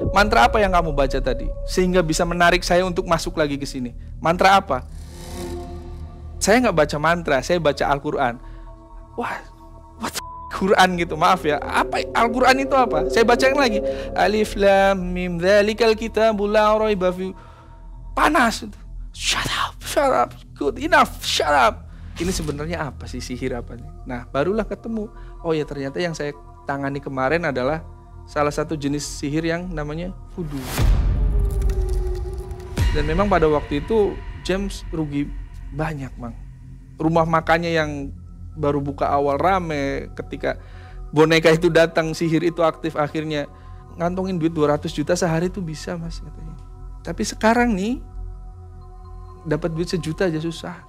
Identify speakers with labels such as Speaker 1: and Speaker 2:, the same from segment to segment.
Speaker 1: Mantra apa yang kamu baca tadi sehingga bisa menarik saya untuk masuk lagi ke sini? Mantra apa? Saya nggak baca mantra, saya baca Al-Quran. Wah, what Quran gitu, maaf ya. Apa Al-Quran itu apa? Saya bacain lagi. Alif lam mim dzalikal kitabul la raiba fi. Panas itu. Shut up, good enough, shut up. Ini sebenarnya apa sih, sihir apa nih? Nah, barulah ketemu. Oh ya, ternyata yang saya tangani kemarin adalah salah satu jenis sihir yang namanya voodoo. Dan memang pada waktu itu James rugi banyak, Bang. Rumah makannya yang baru buka awal rame, ketika boneka itu datang, sihir itu aktif, akhirnya ngantongin duit 200 juta sehari itu bisa, Mas, katanya. Tapi sekarang nih dapat duit 1 juta aja susah.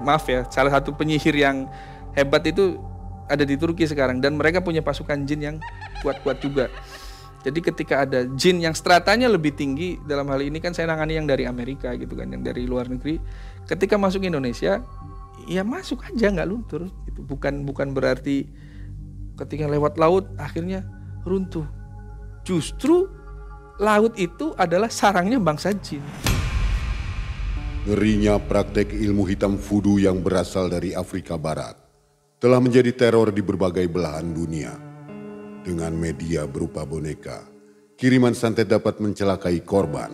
Speaker 1: Maaf ya, salah satu penyihir yang hebat itu ada di Turki sekarang, dan mereka punya pasukan jin yang kuat-kuat juga. Jadi ketika ada jin yang stratanya lebih tinggi, dalam hal ini kan saya nangani yang dari Amerika gitu kan, yang dari luar negeri, ketika masuk Indonesia ya masuk aja, nggak luntur gitu. Bukan berarti ketika lewat laut akhirnya runtuh. Justru laut itu adalah sarangnya bangsa jin.
Speaker 2: Ngerinya praktek ilmu hitam voodoo yang berasal dari Afrika Barat telah menjadi teror di berbagai belahan dunia. Dengan media berupa boneka, kiriman santet dapat mencelakai korban.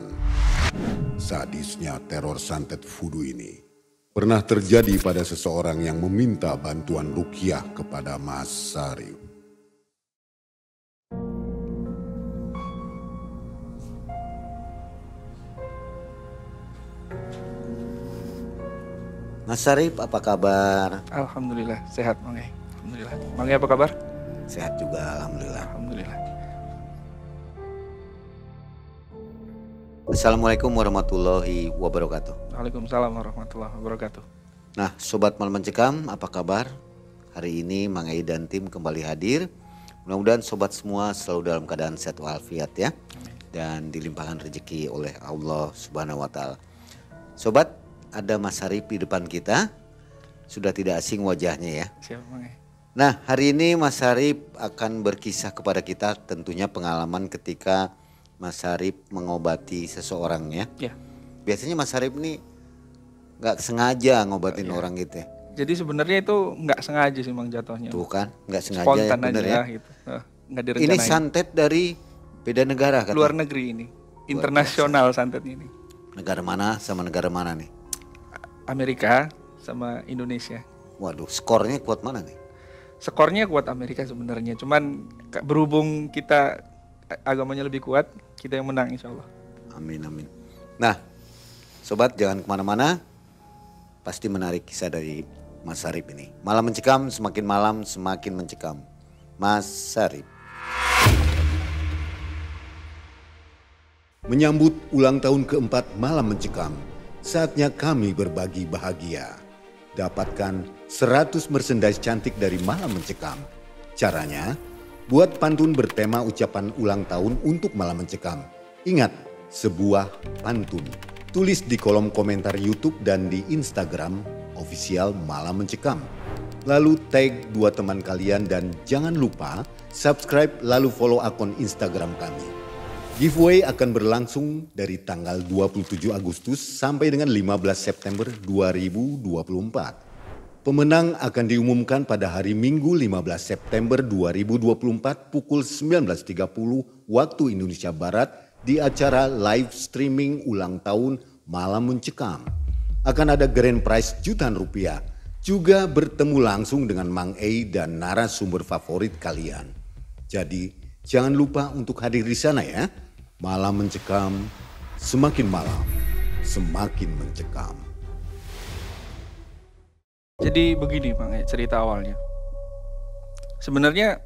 Speaker 2: Sadisnya teror santet voodoo ini pernah terjadi pada seseorang yang meminta bantuan ruqyah kepada Mas Sarip.
Speaker 3: Mas Sarip, apa kabar?
Speaker 1: Alhamdulillah, sehat Mang Ei. Alhamdulillah. Mang Ei apa kabar?
Speaker 3: Sehat juga, alhamdulillah.
Speaker 1: Alhamdulillah.
Speaker 3: Assalamualaikum warahmatullahi wabarakatuh.
Speaker 1: Waalaikumsalam warahmatullahi wabarakatuh.
Speaker 3: Nah, Sobat Malam Mencekam, apa kabar? Hari ini Mang Ei dan tim kembali hadir. Mudah-mudahan sobat semua selalu dalam keadaan sehat walafiat ya.
Speaker 1: Amin.
Speaker 3: Dan dilimpahkan rezeki oleh Allah Subhanahu wa taala. Sobat, ada Mas Sarip di depan kita. Sudah tidak asing wajahnya ya.
Speaker 1: Siap Mang Ei.
Speaker 3: Nah, hari ini Mas Sarip akan berkisah kepada kita tentunya pengalaman ketika Mas Sarip mengobati seseorang ya.
Speaker 1: Ya.
Speaker 3: Biasanya Mas Sarip ini nggak sengaja ngobatin orang gitu ya.
Speaker 1: Jadi sebenarnya itu nggak sengaja sih Mang jatuhnya.
Speaker 3: Tuh kan, nggak sengaja ya,
Speaker 1: Spontan
Speaker 3: bener
Speaker 1: aja
Speaker 3: ya.
Speaker 1: gitu. Nggak direncanain.
Speaker 3: Ini santet dari beda negara kan?
Speaker 1: Luar negeri ini. Internasional santet ini.
Speaker 3: Negara mana sama negara mana nih?
Speaker 1: Amerika sama Indonesia.
Speaker 3: Waduh, skornya kuat mana nih?
Speaker 1: Skornya kuat Amerika sebenarnya. Cuman berhubung kita agamanya lebih kuat, kita yang menang insya Allah.
Speaker 3: Amin, amin. Nah, sobat jangan kemana-mana. Pasti menarik kisah dari Mas Sarip ini. Malam Mencekam, semakin malam semakin mencekam. Mas Sarip.
Speaker 2: Menyambut ulang tahun keempat Malam Mencekam, saatnya kami berbagi bahagia. Dapatkan 100 merchandise cantik dari Malam Mencekam. Caranya, buat pantun bertema ucapan ulang tahun untuk Malam Mencekam. Ingat, sebuah pantun. Tulis di kolom komentar YouTube dan di Instagram official Malam Mencekam. Lalu tag 2 teman kalian dan jangan lupa subscribe lalu follow akun Instagram kami. Giveaway akan berlangsung dari tanggal 27 Agustus sampai dengan 15 September 2024. Pemenang akan diumumkan pada hari Minggu 15 September 2024 pukul 19.30 waktu Indonesia Barat di acara live streaming ulang tahun Malam Mencekam. Akan ada grand prize jutaan rupiah. Juga bertemu langsung dengan Mang Ei dan narasumber favorit kalian. Jadi jangan lupa untuk hadir di sana ya. Malam Mencekam, semakin malam, semakin mencekam.
Speaker 1: Jadi begini Mang Ei, cerita awalnya. Sebenarnya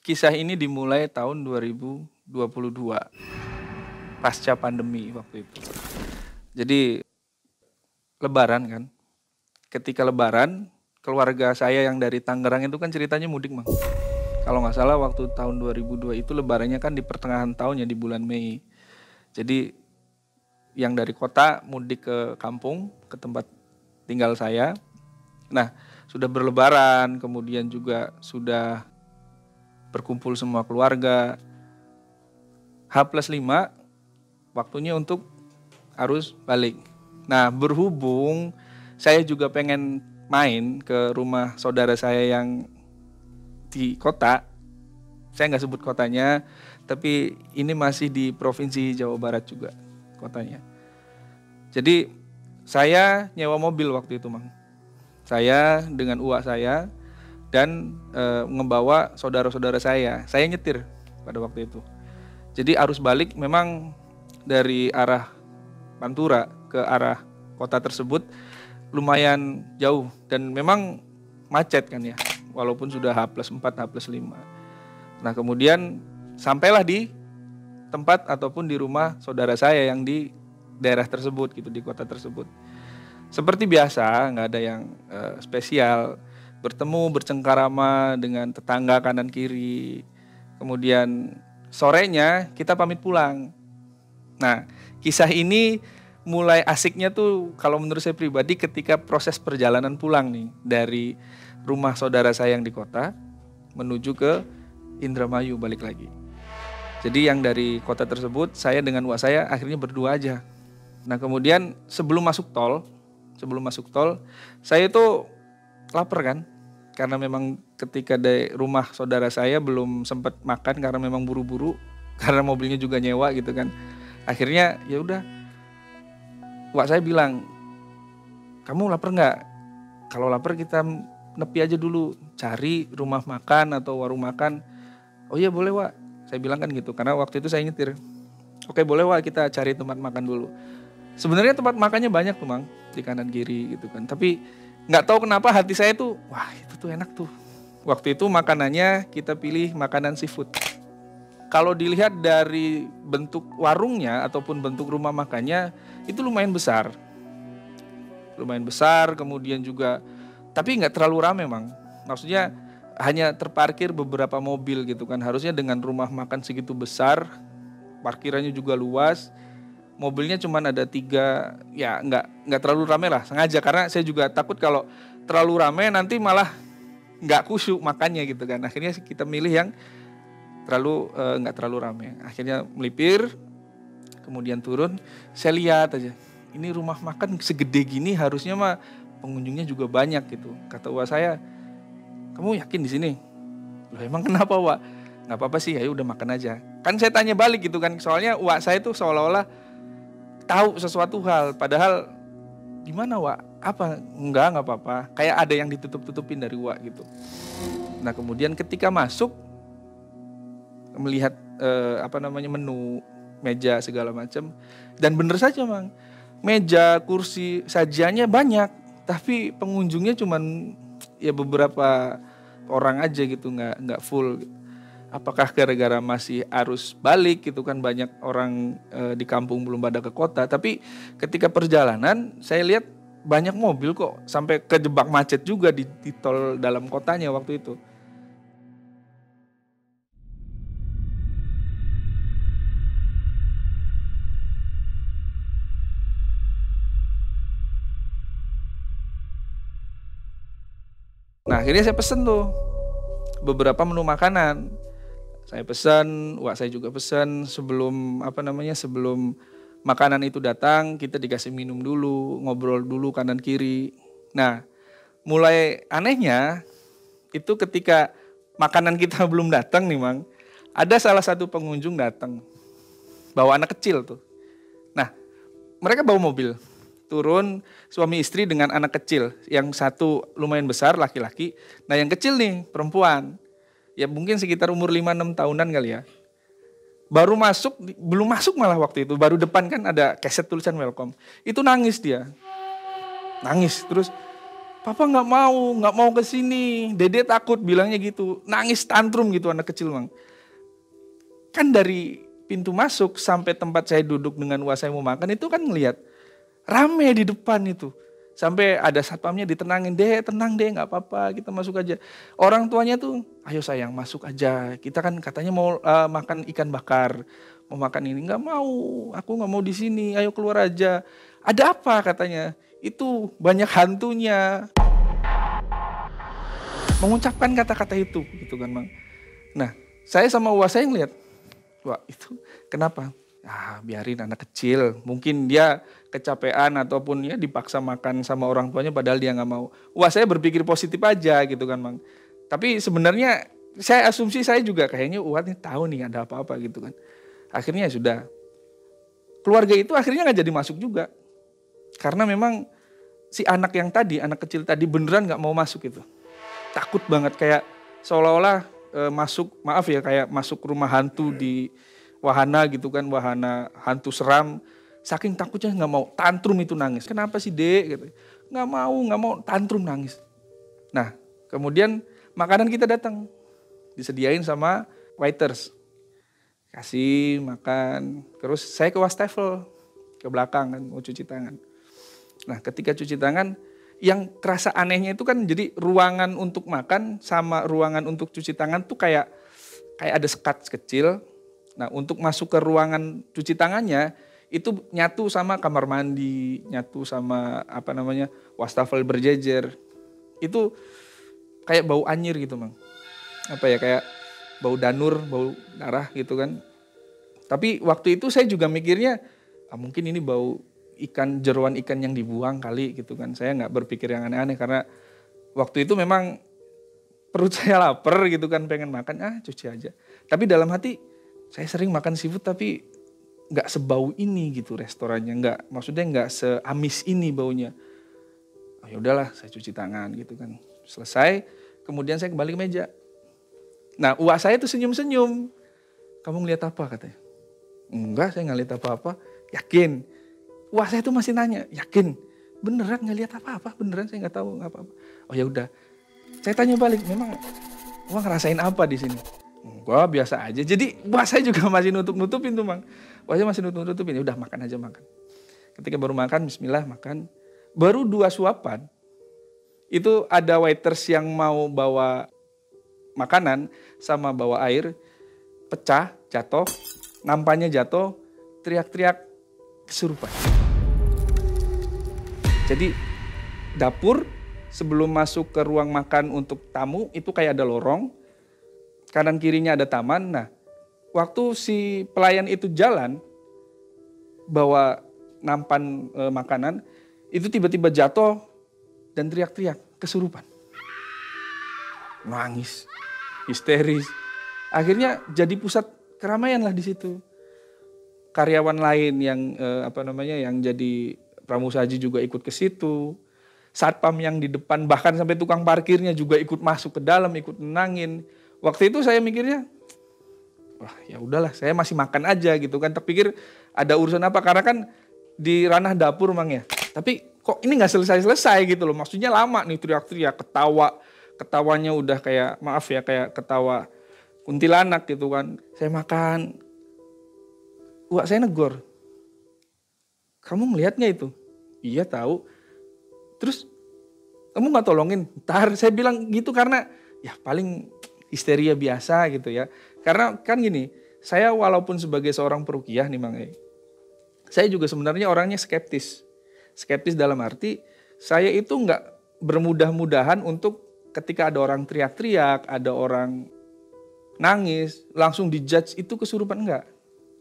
Speaker 1: kisah ini dimulai tahun 2022, pasca pandemi waktu itu. Jadi Lebaran kan, ketika Lebaran keluarga saya yang dari Tangerang itu kan ceritanya mudik Mang. Kalau nggak salah waktu tahun 2002 itu lebarannya kan di pertengahan tahun ya, di bulan Mei. Jadi yang dari kota mudik ke kampung, ke tempat tinggal saya. Nah sudah berlebaran, kemudian juga sudah berkumpul semua keluarga. H+5 waktunya untuk arus balik. Nah, berhubung saya juga pengen main ke rumah saudara saya yang di kota, saya nggak sebut kotanya, tapi ini masih di Provinsi Jawa Barat juga kotanya. Jadi saya nyewa mobil waktu itu, Mang. Saya dengan uak saya dan membawa saudara-saudara saya nyetir pada waktu itu. Jadi arus balik memang dari arah Pantura ke arah kota tersebut lumayan jauh dan memang macet kan ya, walaupun sudah H+4, H+5. Nah kemudian sampailah di tempat ataupun di rumah saudara saya yang di daerah tersebut gitu, di kota tersebut. Seperti biasa, nggak ada yang spesial, bertemu bercengkarama dengan tetangga kanan kiri. Kemudian sorenya kita pamit pulang. Nah kisah ini mulai asiknya tuh kalau menurut saya pribadi ketika proses perjalanan pulang nih dari rumah saudara saya yang di kota menuju ke Indramayu balik lagi. Jadi yang dari kota tersebut saya dengan uak saya akhirnya berdua aja. Nah kemudian sebelum masuk tol saya itu lapar kan, karena memang ketika dari rumah saudara saya belum sempat makan karena memang buru-buru karena mobilnya juga nyewa gitu kan. Akhirnya ya udah, wak saya bilang, kamu lapar nggak? Kalau lapar kita nepi aja dulu, cari rumah makan atau warung makan. Oh iya boleh wak, saya bilang kan gitu, karena waktu itu saya nyetir. Oke boleh wak, kita cari tempat makan dulu. Sebenarnya tempat makannya banyak tuh Mang, di kanan kiri gitu kan. Tapi nggak tahu kenapa hati saya tuh, wah itu tuh enak tuh. Waktu itu makanannya kita pilih makanan seafood. Kalau dilihat dari bentuk warungnya ataupun bentuk rumah makannya itu lumayan besar. Kemudian juga, tapi nggak terlalu ramai Mang. Maksudnya hanya terparkir beberapa mobil gitu kan. Harusnya dengan rumah makan segitu besar, parkirannya juga luas. Mobilnya cuma ada 3, ya nggak terlalu ramai lah, sengaja karena saya juga takut kalau terlalu ramai nanti malah nggak khusyuk makannya gitu kan. Akhirnya kita milih yang nggak terlalu ramai. Akhirnya melipir, kemudian turun, saya lihat aja, ini rumah makan segede gini harusnya mah pengunjungnya juga banyak gitu. Kata uak saya, kamu yakin di sini? Loh emang kenapa wak? Nggak apa-apa sih, ayo udah makan aja. Kan saya tanya balik gitu kan, soalnya uak saya tuh seolah-olah tahu sesuatu hal, padahal gimana wak? Apa? Nggak apa-apa. Kayak ada yang ditutup-tutupin dari wak gitu. Nah kemudian ketika masuk melihat menu, meja segala macam, dan bener saja Mang, meja, kursi, sajiannya banyak, tapi pengunjungnya cuman ya beberapa orang aja gitu, nggak full. Apakah gara-gara masih arus balik gitu kan, banyak orang di kampung belum pada ke kota. Tapi ketika perjalanan saya lihat banyak mobil kok, sampai kejebak macet juga di tol dalam kotanya waktu itu. Nah akhirnya saya pesen tuh beberapa menu makanan. Saya pesan, wak saya juga pesan, sebelum makanan itu datang kita dikasih minum dulu, ngobrol dulu kanan kiri. Nah mulai anehnya itu ketika makanan kita belum datang nih Mang, ada salah satu pengunjung datang bawa anak kecil tuh. Nah mereka bawa mobil, turun suami istri dengan anak kecil, yang satu lumayan besar laki-laki, nah yang kecil nih perempuan. Ya mungkin sekitar umur 5-6 tahunan kali ya. Belum masuk malah waktu itu. Baru depan kan ada keset tulisan welcome. Itu nangis dia. Nangis terus, papa nggak mau ke sini. Dede takut bilangnya gitu. Nangis tantrum gitu anak kecil Mang. Kan dari pintu masuk sampai tempat saya duduk dengan uak saya mau makan itu kan ngelihat rame di depan itu. Sampai ada satpamnya ditenangin, tenang deh nggak apa-apa, kita masuk aja. Orang tuanya tuh, ayo sayang masuk aja. Kita kan katanya mau makan ikan bakar, mau makan ini, nggak mau, aku nggak mau di sini, ayo keluar aja. Ada apa katanya? Itu banyak hantunya. Mengucapkan kata-kata itu, gitu kan Mang. Nah, saya sama uak saya ngeliat, Wah itu kenapa? Biarin anak kecil, mungkin dia kecapean ataupun ya dipaksa makan sama orang tuanya padahal dia nggak mau. Wah saya berpikir positif aja gitu kan Mang. Tapi sebenarnya saya asumsi saya juga kayaknya Uat nih tahu nih ada apa-apa gitu kan. Akhirnya sudah, keluarga itu akhirnya nggak jadi masuk juga. Karena memang si anak yang tadi, anak kecil tadi beneran nggak mau masuk itu. Takut banget kayak seolah-olah masuk, maaf ya kayak masuk rumah hantu di wahana gitu kan, wahana hantu seram. Saking takutnya nggak mau, tantrum itu nangis. Kenapa sih dek? Gitu. Nggak mau, tantrum nangis. Nah kemudian makanan kita datang, disediain sama waiters. Kasih makan, terus saya ke wastafel, ke belakang kan, mau cuci tangan. Nah ketika cuci tangan, yang kerasa anehnya itu kan jadi ruangan untuk makan sama ruangan untuk cuci tangan tuh kayak ada sekat kecil. Nah untuk masuk ke ruangan cuci tangannya itu nyatu sama kamar mandi, nyatu sama wastafel berjejer. Itu kayak bau anyir gitu Mang. Kayak bau danur, bau darah gitu kan. Tapi waktu itu saya juga mikirnya mungkin ini bau jeruan ikan yang dibuang kali gitu kan. Saya nggak berpikir yang aneh-aneh karena waktu itu memang perut saya lapar gitu kan, pengen makan, cuci aja. Tapi dalam hati saya sering makan seafood tapi nggak sebau ini gitu restorannya, maksudnya nggak seamis ini baunya. Ya udahlah, saya cuci tangan gitu kan. Selesai, kemudian saya kembali ke meja. Nah, uak saya tuh senyum-senyum. Kamu ngeliat apa katanya? Enggak, saya nggak lihat apa-apa. Yakin? Uak saya tuh masih nanya, yakin? Beneran nggak lihat apa-apa? Beneran saya nggak tahu apa-apa. Oh ya udah. Saya tanya balik, memang uak ngerasain apa di sini? Enggak, biasa aja. Jadi uak saya juga masih nutup-nutupin tuh Mang. Uak saya masih nutup-nutupin. Ya udah makan aja makan. Ketika baru makan, bismillah makan. Baru 2 suapan. Itu ada waiters yang mau bawa makanan sama bawa air, pecah, jatuh, nampannya jatuh, teriak-teriak, kesurupan. Jadi dapur sebelum masuk ke ruang makan untuk tamu itu kayak ada lorong, kanan kirinya ada taman. Nah, waktu si pelayan itu jalan bawa nampan makanan, itu tiba-tiba jatuh dan teriak-teriak, kesurupan. Nangis, histeris. Akhirnya jadi pusat keramaian lah di situ. Karyawan lain yang yang jadi pramusaji juga ikut ke situ. Satpam yang di depan bahkan sampai tukang parkirnya juga ikut masuk ke dalam, ikut nenangin. Waktu itu saya mikirnya, wah ya udahlah, saya masih makan aja gitu kan. Terpikir ada urusan apa, karena kan di ranah dapur Mang ya. Tapi kok ini nggak selesai-selesai gitu loh. Maksudnya lama nih teriak-teriak, ketawanya udah kayak kayak ketawa kuntilanak gitu kan. Saya makan, wah saya negor. Kamu melihat nggak itu? Iya tahu. Terus kamu nggak tolongin? Ntar saya bilang gitu karena ya paling histeria biasa gitu ya. Karena kan gini, saya walaupun sebagai seorang peruqyah nih Mang, saya juga sebenarnya orangnya skeptis. Skeptis dalam arti saya itu nggak bermudah-mudahan untuk ketika ada orang teriak-teriak, ada orang nangis, langsung dijudge itu kesurupan, enggak.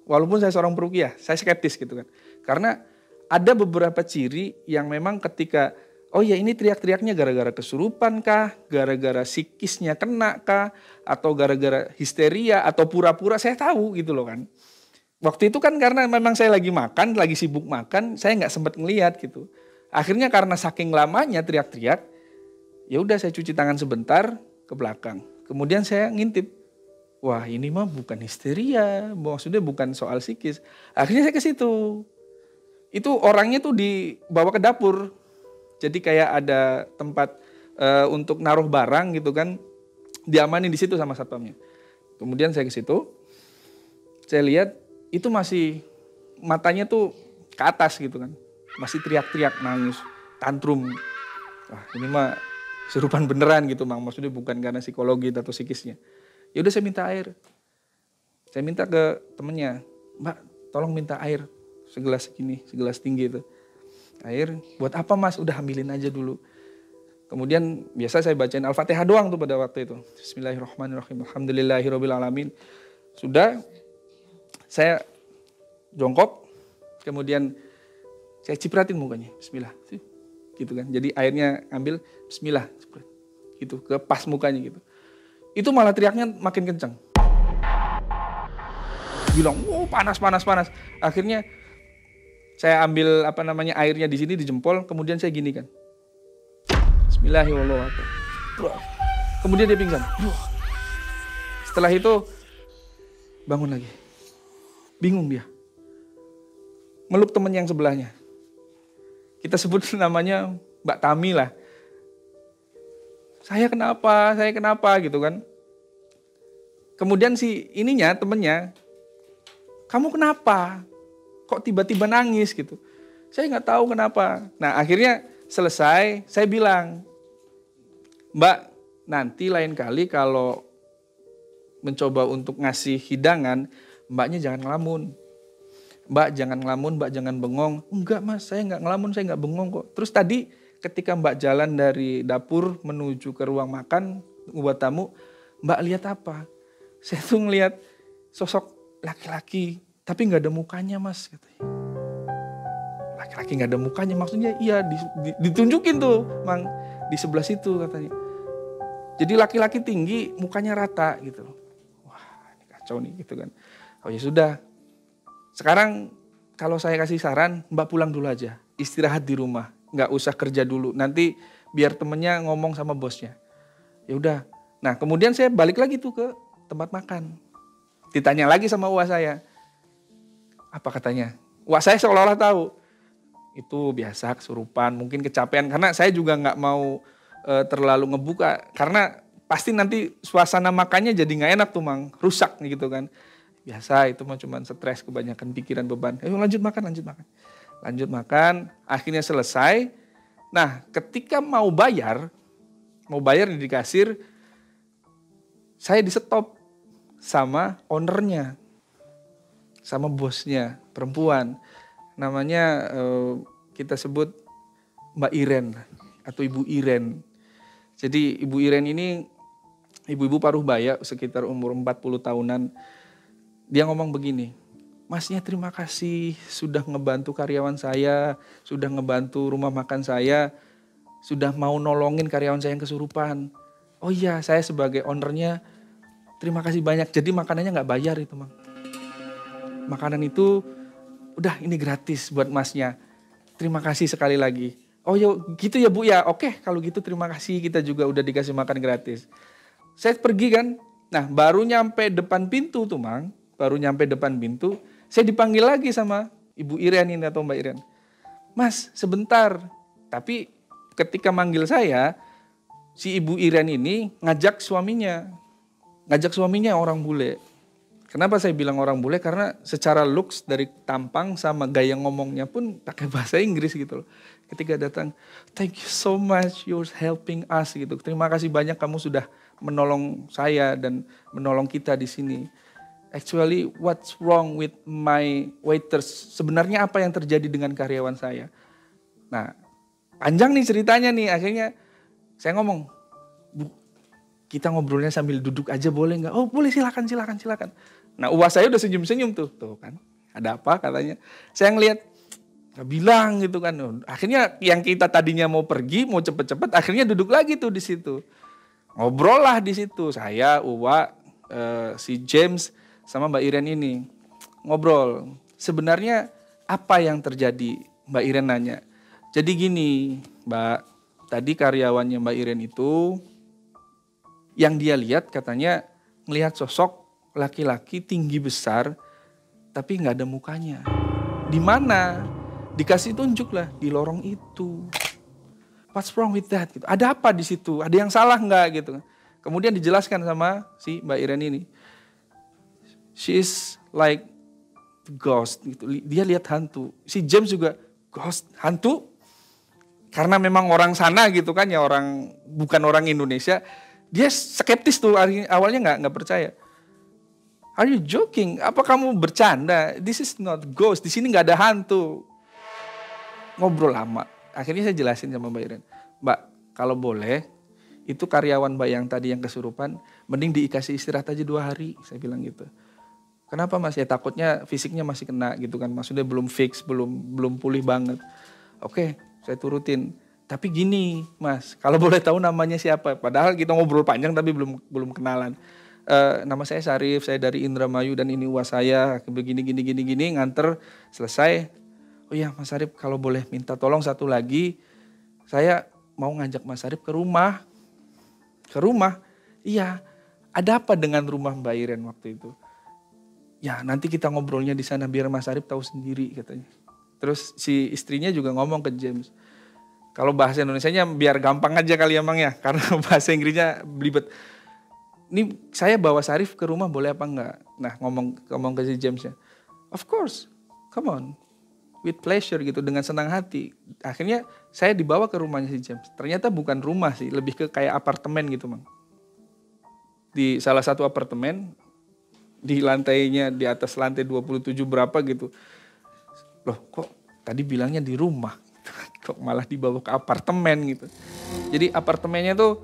Speaker 1: Walaupun saya seorang peruqyah, saya skeptis gitu kan. Karena ada beberapa ciri yang memang ketika, oh ya ini teriak-teriaknya gara-gara kesurupan kah, gara-gara psikisnya kena kah, atau gara-gara histeria, atau pura-pura, saya tahu gitu loh kan. Waktu itu kan karena memang saya lagi makan, lagi sibuk makan, saya nggak sempat ngelihat gitu. Akhirnya karena saking lamanya teriak-teriak, ya udah saya cuci tangan sebentar ke belakang. Kemudian saya ngintip, wah ini mah bukan histeria, maksudnya bukan soal psikis. Akhirnya saya ke situ. Itu orangnya tuh dibawa ke dapur. Jadi kayak ada tempat untuk naruh barang gitu kan, diamanin di situ sama satpamnya. Kemudian saya ke situ, saya lihat itu masih matanya tuh ke atas gitu kan, masih teriak-teriak, nangis, tantrum. Wah ini mah kesurupan beneran gitu Mang, maksudnya bukan karena psikologi atau psikisnya. Ya udah saya minta air, saya minta ke temennya, Mbak tolong minta air segelas segini, segelas tinggi itu. Air buat apa Mas? Udah ambilin aja dulu. Kemudian biasa saya bacain Al-Fatihah doang tuh pada waktu itu. Bismillahirrahmanirrahim. Alhamdulillahirabbil alamin. Sudah, Saya jongkok, kemudian saya cipratin mukanya, bismillah. Gitu kan. Jadi airnya ambil, bismillah, gitu ke pas mukanya gitu. Itu malah teriaknya makin kencang. Bilang, panas. Akhirnya saya ambil airnya di sini di jempol, kemudian saya gini kan. Bismillahirrahmanirrahim. Kemudian dia pingsan. Setelah itu bangun lagi. Bingung dia. Meluk teman yang sebelahnya. Kita sebut namanya Mbak Tami lah. Saya kenapa gitu kan. Kemudian si ininya, temennya, kamu kenapa? Kok tiba-tiba nangis gitu? Saya nggak tahu kenapa. Nah akhirnya selesai, saya bilang, Mbak, nanti lain kali kalau mencoba untuk ngasih hidangan, mbaknya jangan ngelamun. Mbak jangan ngelamun, mbak jangan bengong. Enggak mas, saya nggak ngelamun, saya nggak bengong kok. Terus tadi ketika mbak jalan dari dapur menuju ke ruang makan buat tamu, mbak lihat apa? Saya tuh ngelihat sosok laki-laki, tapi nggak ada mukanya mas. Katanya. Laki-laki nggak ada mukanya, maksudnya iya ditunjukin tuh, mang di sebelah situ katanya. Jadi laki-laki tinggi, mukanya rata gitu. Wah ini kacau nih gitu kan. Oh ya sudah. Sekarang kalau saya kasih saran, mbak pulang dulu aja. Istirahat di rumah. Nggak usah kerja dulu. Nanti biar temennya ngomong sama bosnya. Ya udah. Nah kemudian saya balik lagi tuh ke tempat makan. Ditanya lagi sama uak saya. Apa katanya? Uak saya seolah-olah tahu. Itu biasa kesurupan, mungkin kecapean. Karena saya juga nggak mau terlalu ngebuka. Karena pasti nanti suasana makannya jadi nggak enak tuh mang. Rusak gitu kan. Biasa itu mah cuma stres, kebanyakan pikiran, beban. Lanjut makan, akhirnya selesai. Nah ketika mau bayar di kasir, saya di-stop sama ownernya, sama bosnya, perempuan. Namanya kita sebut Mbak Iren atau Ibu Iren. Jadi Ibu Iren ini ibu-ibu paruh baya sekitar umur 40 tahunan. Dia ngomong begini, masnya terima kasih sudah ngebantu karyawan saya, sudah ngebantu rumah makan saya, sudah mau nolongin karyawan saya yang kesurupan. Oh iya, saya sebagai ownernya terima kasih banyak. Jadi makanannya nggak bayar itu, Mang. Makanan itu udah ini gratis buat masnya. Terima kasih sekali lagi. Oh ya gitu ya Bu ya. Oke, kalau gitu terima kasih, kita juga udah dikasih makan gratis. Saya pergi kan. Nah, baru nyampe depan pintu tuh, Mang. Baru nyampe depan pintu, saya dipanggil lagi sama Ibu Iren ini atau Mbak Iren. Mas, sebentar. Tapi ketika manggil saya, si Ibu Iren ini ngajak suaminya orang bule. Kenapa saya bilang orang bule? Karena secara looks dari tampang sama gaya ngomongnya pun pakai bahasa Inggris gitu loh. Ketika datang, thank you so much, you're helping us gitu. Terima kasih banyak kamu sudah menolong saya dan menolong kita di sini. Actually, what's wrong with my waiters? Sebenarnya apa yang terjadi dengan karyawan saya? Nah, panjang nih ceritanya nih. Akhirnya saya ngomong, Bu, kita ngobrolnya sambil duduk aja boleh nggak? Oh boleh, silakan. Nah uas saya udah senyum-senyum tuh kan. Ada apa katanya? Saya ngelihat, nggak bilang gitu kan. Akhirnya yang kita tadinya mau pergi, mau cepet-cepet, akhirnya duduk lagi tuh di situ. Ngobrol lah di situ. Saya, Uwa, si James, sama Mbak Iren ini ngobrol. Sebenarnya apa yang terjadi? Mbak Iren nanya. Jadi gini, Mbak, tadi karyawannya Mbak Iren itu yang dia lihat katanya ngelihat sosok laki-laki tinggi besar tapi nggak ada mukanya. Di mana? Dikasih tunjuk lah di lorong itu. What's wrong with that? Gitu. Ada apa di situ? Ada yang salah nggak gitu? Kemudian dijelaskan sama si Mbak Iren ini. She is like ghost gitu. Dia lihat hantu. Si James juga ghost, hantu. Karena memang orang sana gitu kan ya, orang bukan orang Indonesia. Dia skeptis tuh awalnya nggak percaya. Are you joking? Apa kamu bercanda? This is not ghost. Di sini nggak ada hantu. Ngobrol lama. Akhirnya saya jelasin sama Mbak Iren. Mbak, kalau boleh, itu karyawan Mbak yang tadi yang kesurupan, mending dikasih istirahat aja 2 hari. Saya bilang gitu. Kenapa Mas? Ya takutnya fisiknya masih kena gitu kan. Maksudnya belum fix, belum pulih banget. Oke, saya turutin. Tapi gini Mas, kalau boleh tahu namanya siapa? Padahal kita ngobrol panjang tapi belum kenalan. Nama saya Syarif, saya dari Indramayu dan ini uas saya. Begini gini nganter selesai. Oh iya Mas Syarif, kalau boleh minta tolong satu lagi. Saya mau ngajak Mas Syarif ke rumah. Ke rumah? Iya. Ada apa dengan rumah Mbak Iren waktu itu? Ya nanti kita ngobrolnya di sana biar Mas Syarif tahu sendiri katanya. Terus si istrinya juga ngomong ke James. Kalau bahasa Indonesianya biar gampang aja kali emang ya. Karena bahasa Inggrisnya belibet. Ini saya bawa Syarif ke rumah boleh apa enggak? Nah ngomong ke si James ya. Of course, come on. With pleasure gitu, dengan senang hati. Akhirnya saya dibawa ke rumahnya si James. Ternyata bukan rumah sih, lebih ke kayak apartemen gitu Mang. Di salah satu apartemen, di lantainya, di atas lantai 27 berapa gitu. Loh kok tadi bilangnya di rumah, kok malah dibawa ke apartemen gitu. Jadi apartemennya tuh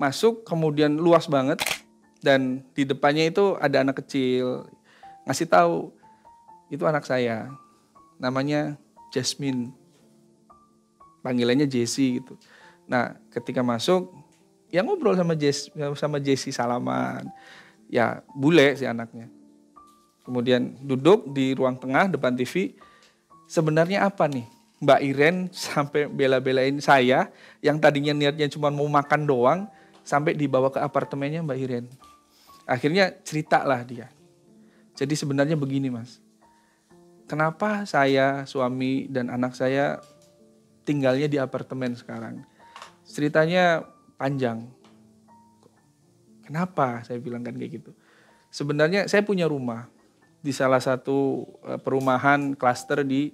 Speaker 1: masuk kemudian luas banget. Dan di depannya itu ada anak kecil. Ngasih tahu, itu anak saya. Namanya Jasmine. Panggilannya Jessie gitu. Nah ketika masuk, ya ngobrol sama Jessie salaman. Ya bule si anaknya. Kemudian duduk di ruang tengah depan TV. Sebenarnya apa nih Mbak Iren sampai bela-belain saya yang tadinya niatnya cuma mau makan doang sampai dibawa ke apartemennya Mbak Iren. Akhirnya ceritalah dia. Jadi sebenarnya begini Mas. Kenapa saya, suami dan anak saya tinggalnya di apartemen sekarang? Ceritanya panjang. Kenapa saya bilang kan kayak gitu. Sebenarnya saya punya rumah di salah satu perumahan klaster di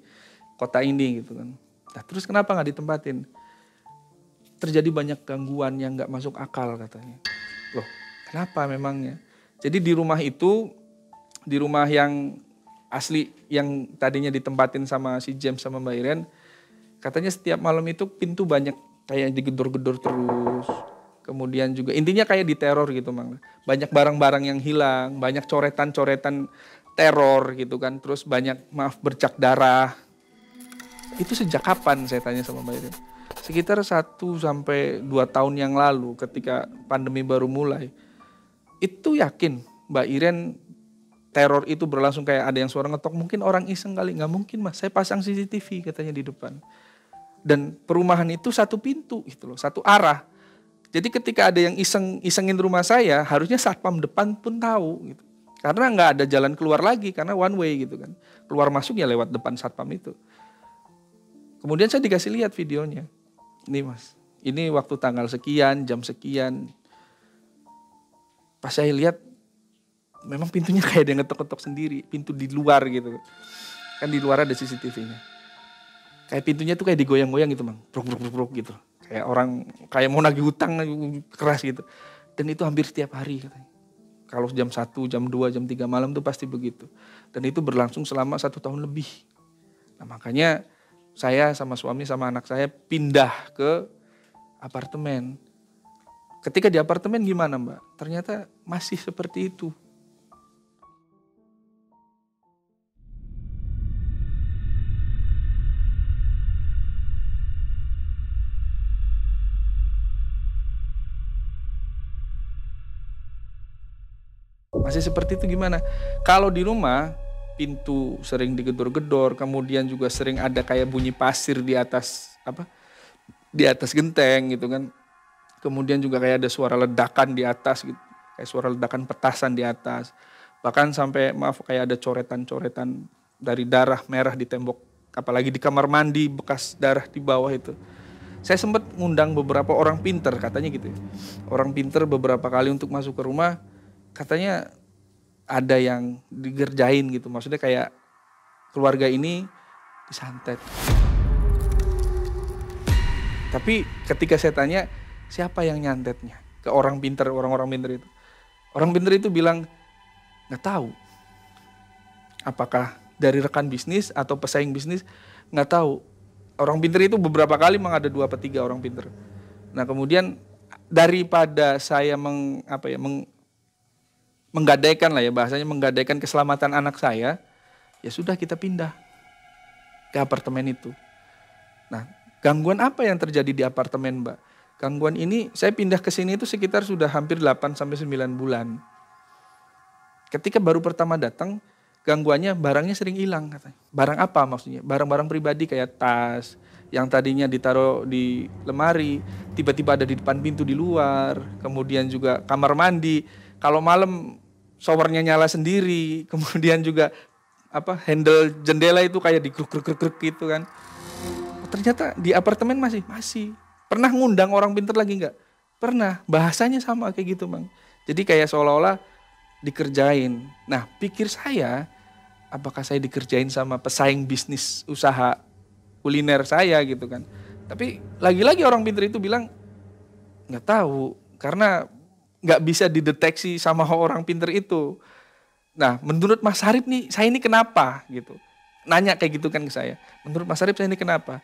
Speaker 1: kota ini gitu kan. Nah, terus kenapa nggak ditempatin? Terjadi banyak gangguan yang nggak masuk akal katanya. Loh, kenapa memangnya? Jadi di rumah itu, di rumah yang asli yang tadinya ditempatin sama si James sama Mbak Iren, katanya setiap malam itu pintu banyak kayak digedor-gedor terus. Kemudian juga intinya kayak diteror gitu Mang. Banyak barang-barang yang hilang, banyak coretan-coretan teror gitu kan. Terus banyak bercak darah. Itu sejak kapan saya tanya sama Mbak Iren? Sekitar 1 sampai 2 tahun yang lalu ketika pandemi baru mulai. Itu yakin Mbak Iren teror itu berlangsung kayak ada yang suara ngetok. Mungkin orang iseng kali. Nggak mungkin Mas, saya pasang CCTV katanya di depan. Dan perumahan itu satu pintu gitu loh, satu arah. Jadi ketika ada yang isengin rumah saya, harusnya satpam depan pun tahu gitu. Karena nggak ada jalan keluar lagi, karena one way gitu kan. Keluar masuk ya lewat depan satpam itu. Kemudian saya dikasih lihat videonya. Nih Mas, ini waktu tanggal sekian, jam sekian. Pas saya lihat, memang pintunya kayak ada yang ngetok-ngetok sendiri. Pintu di luar gitu. Kan di luar ada CCTV-nya. Kayak pintunya tuh kayak digoyang-goyang gitu Bang. Bruk gitu. Kayak orang, kayak mau nagih hutang keras gitu. Dan itu hampir setiap hari katanya. Kalau jam 1, jam 2, jam 3 malam tuh pasti begitu. Dan itu berlangsung selama 1 tahun lebih. Nah makanya saya sama suami sama anak saya pindah ke apartemen. Ketika di apartemen gimana Mbak? Ternyata masih seperti itu. Masih seperti itu gimana? Kalau di rumah pintu sering digedor-gedor, kemudian juga sering ada kayak bunyi pasir di atas di atas genteng gitu kan. Kemudian juga kayak ada suara ledakan di atas gitu, kayak suara ledakan petasan di atas. Bahkan sampai kayak ada coretan-coretan dari darah merah di tembok, apalagi di kamar mandi bekas darah di bawah itu. Saya sempat ngundang beberapa orang pinter katanya gitu ya. Orang pinter beberapa kali untuk masuk ke rumah, katanya ada yang digerjain gitu. Maksudnya kayak keluarga ini disantet. Tapi ketika saya tanya siapa yang nyantetnya ke orang pinter, orang-orang pinter itu. Orang pinter itu bilang nggak tahu. Apakah dari rekan bisnis atau pesaing bisnis, nggak tahu. Orang pinter itu beberapa kali memang ada 2 atau 3 orang pinter. Nah kemudian daripada saya menggadaikan lah ya, bahasanya menggadaikan keselamatan anak saya, ya sudah kita pindah ke apartemen itu. Nah, gangguan apa yang terjadi di apartemen, Mbak? Gangguan ini saya pindah ke sini itu sekitar sudah hampir 8 sampai 9 bulan. Ketika baru pertama datang, gangguannya barangnya sering hilang katanya. Barang apa maksudnya? Barang-barang pribadi kayak tas yang tadinya ditaruh di lemari, tiba-tiba ada di depan pintu di luar. Kemudian juga kamar mandi, kalau malam showernya nyala sendiri. Kemudian juga handle jendela itu kayak digruk-gruk gitu kan. Ternyata di apartemen masih. Pernah ngundang orang pinter lagi nggak? Pernah. Bahasanya sama kayak gitu, Bang. Jadi kayak seolah-olah dikerjain. Nah, pikir saya, apakah saya dikerjain sama pesaing bisnis usaha kuliner saya gitu kan? Tapi lagi-lagi orang pinter itu bilang nggak tahu, karena nggak bisa dideteksi sama orang pinter itu. Nah, menurut Mas Sarip nih, saya ini kenapa gitu? Nanya kayak gitu kan ke saya. Menurut Mas Sarip saya ini kenapa?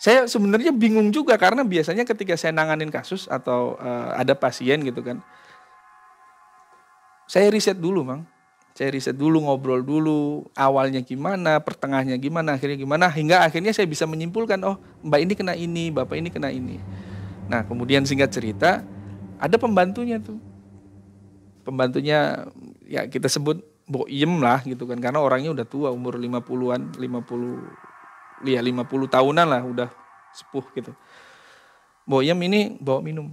Speaker 1: Saya sebenarnya bingung juga, karena biasanya ketika saya nanganin kasus atau ada pasien gitu kan, saya riset dulu, Bang. Saya riset dulu, ngobrol dulu, awalnya gimana, pertengahnya gimana, akhirnya gimana, hingga akhirnya saya bisa menyimpulkan, oh Mbak ini kena ini, Bapak ini kena ini. Nah, kemudian singkat cerita, ada pembantunya tuh. Pembantunya ya kita sebut Boyem lah gitu kan, karena orangnya udah tua, umur 50-an, 50 tahunan lah, udah sepuh gitu. Boyem ini bawa minum.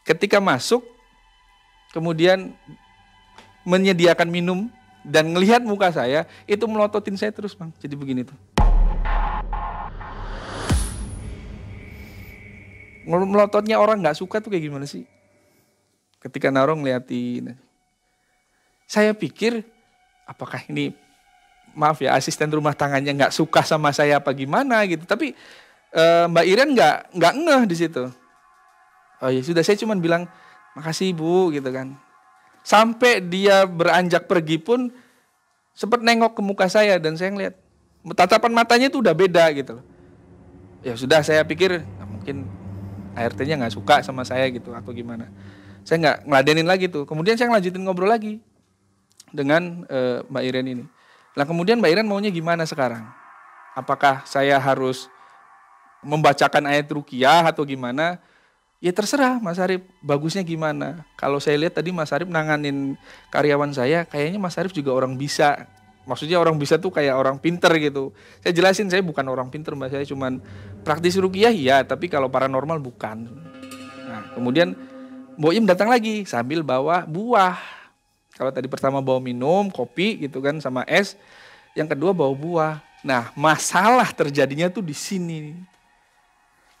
Speaker 1: Ketika masuk, kemudian menyediakan minum dan ngelihat muka saya, itu melototin saya terus, Bang. Jadi begini tuh. Melototnya orang nggak suka tuh kayak gimana sih? Ketika naruh ngeliatin. Saya pikir, apakah ini, maaf ya, asisten rumah tangannya nggak suka sama saya apa gimana gitu. Tapi Mbak Iren nggak ngeh di situ. Oh ya sudah, saya cuma bilang makasih Bu gitu kan. Sampai dia beranjak pergi pun sempat nengok ke muka saya dan saya ngeliat tatapan matanya itu udah beda gitu loh. Ya sudah, saya pikir mungkin ART-nya nggak suka sama saya gitu atau gimana. Saya nggak ngeladenin lagi tuh. Kemudian saya ngelanjutin ngobrol lagi dengan Mbak Iren ini. Nah kemudian Mbak Iren maunya gimana sekarang? Apakah saya harus membacakan ayat ruqyah atau gimana? Ya terserah Mas Sarip, bagusnya gimana. Kalau saya lihat tadi Mas Sarip nanganin karyawan saya, kayaknya Mas Sarip juga orang bisa. Maksudnya orang bisa tuh kayak orang pinter gitu. Saya jelasin, saya bukan orang pinter Mbak, saya cuman praktisi ruqyah iya, tapi kalau paranormal bukan. Nah kemudian Boim datang lagi sambil bawa buah. Kalau tadi pertama bawa minum, kopi gitu kan sama es. Yang kedua bawa buah. Nah masalah terjadinya tuh di sini.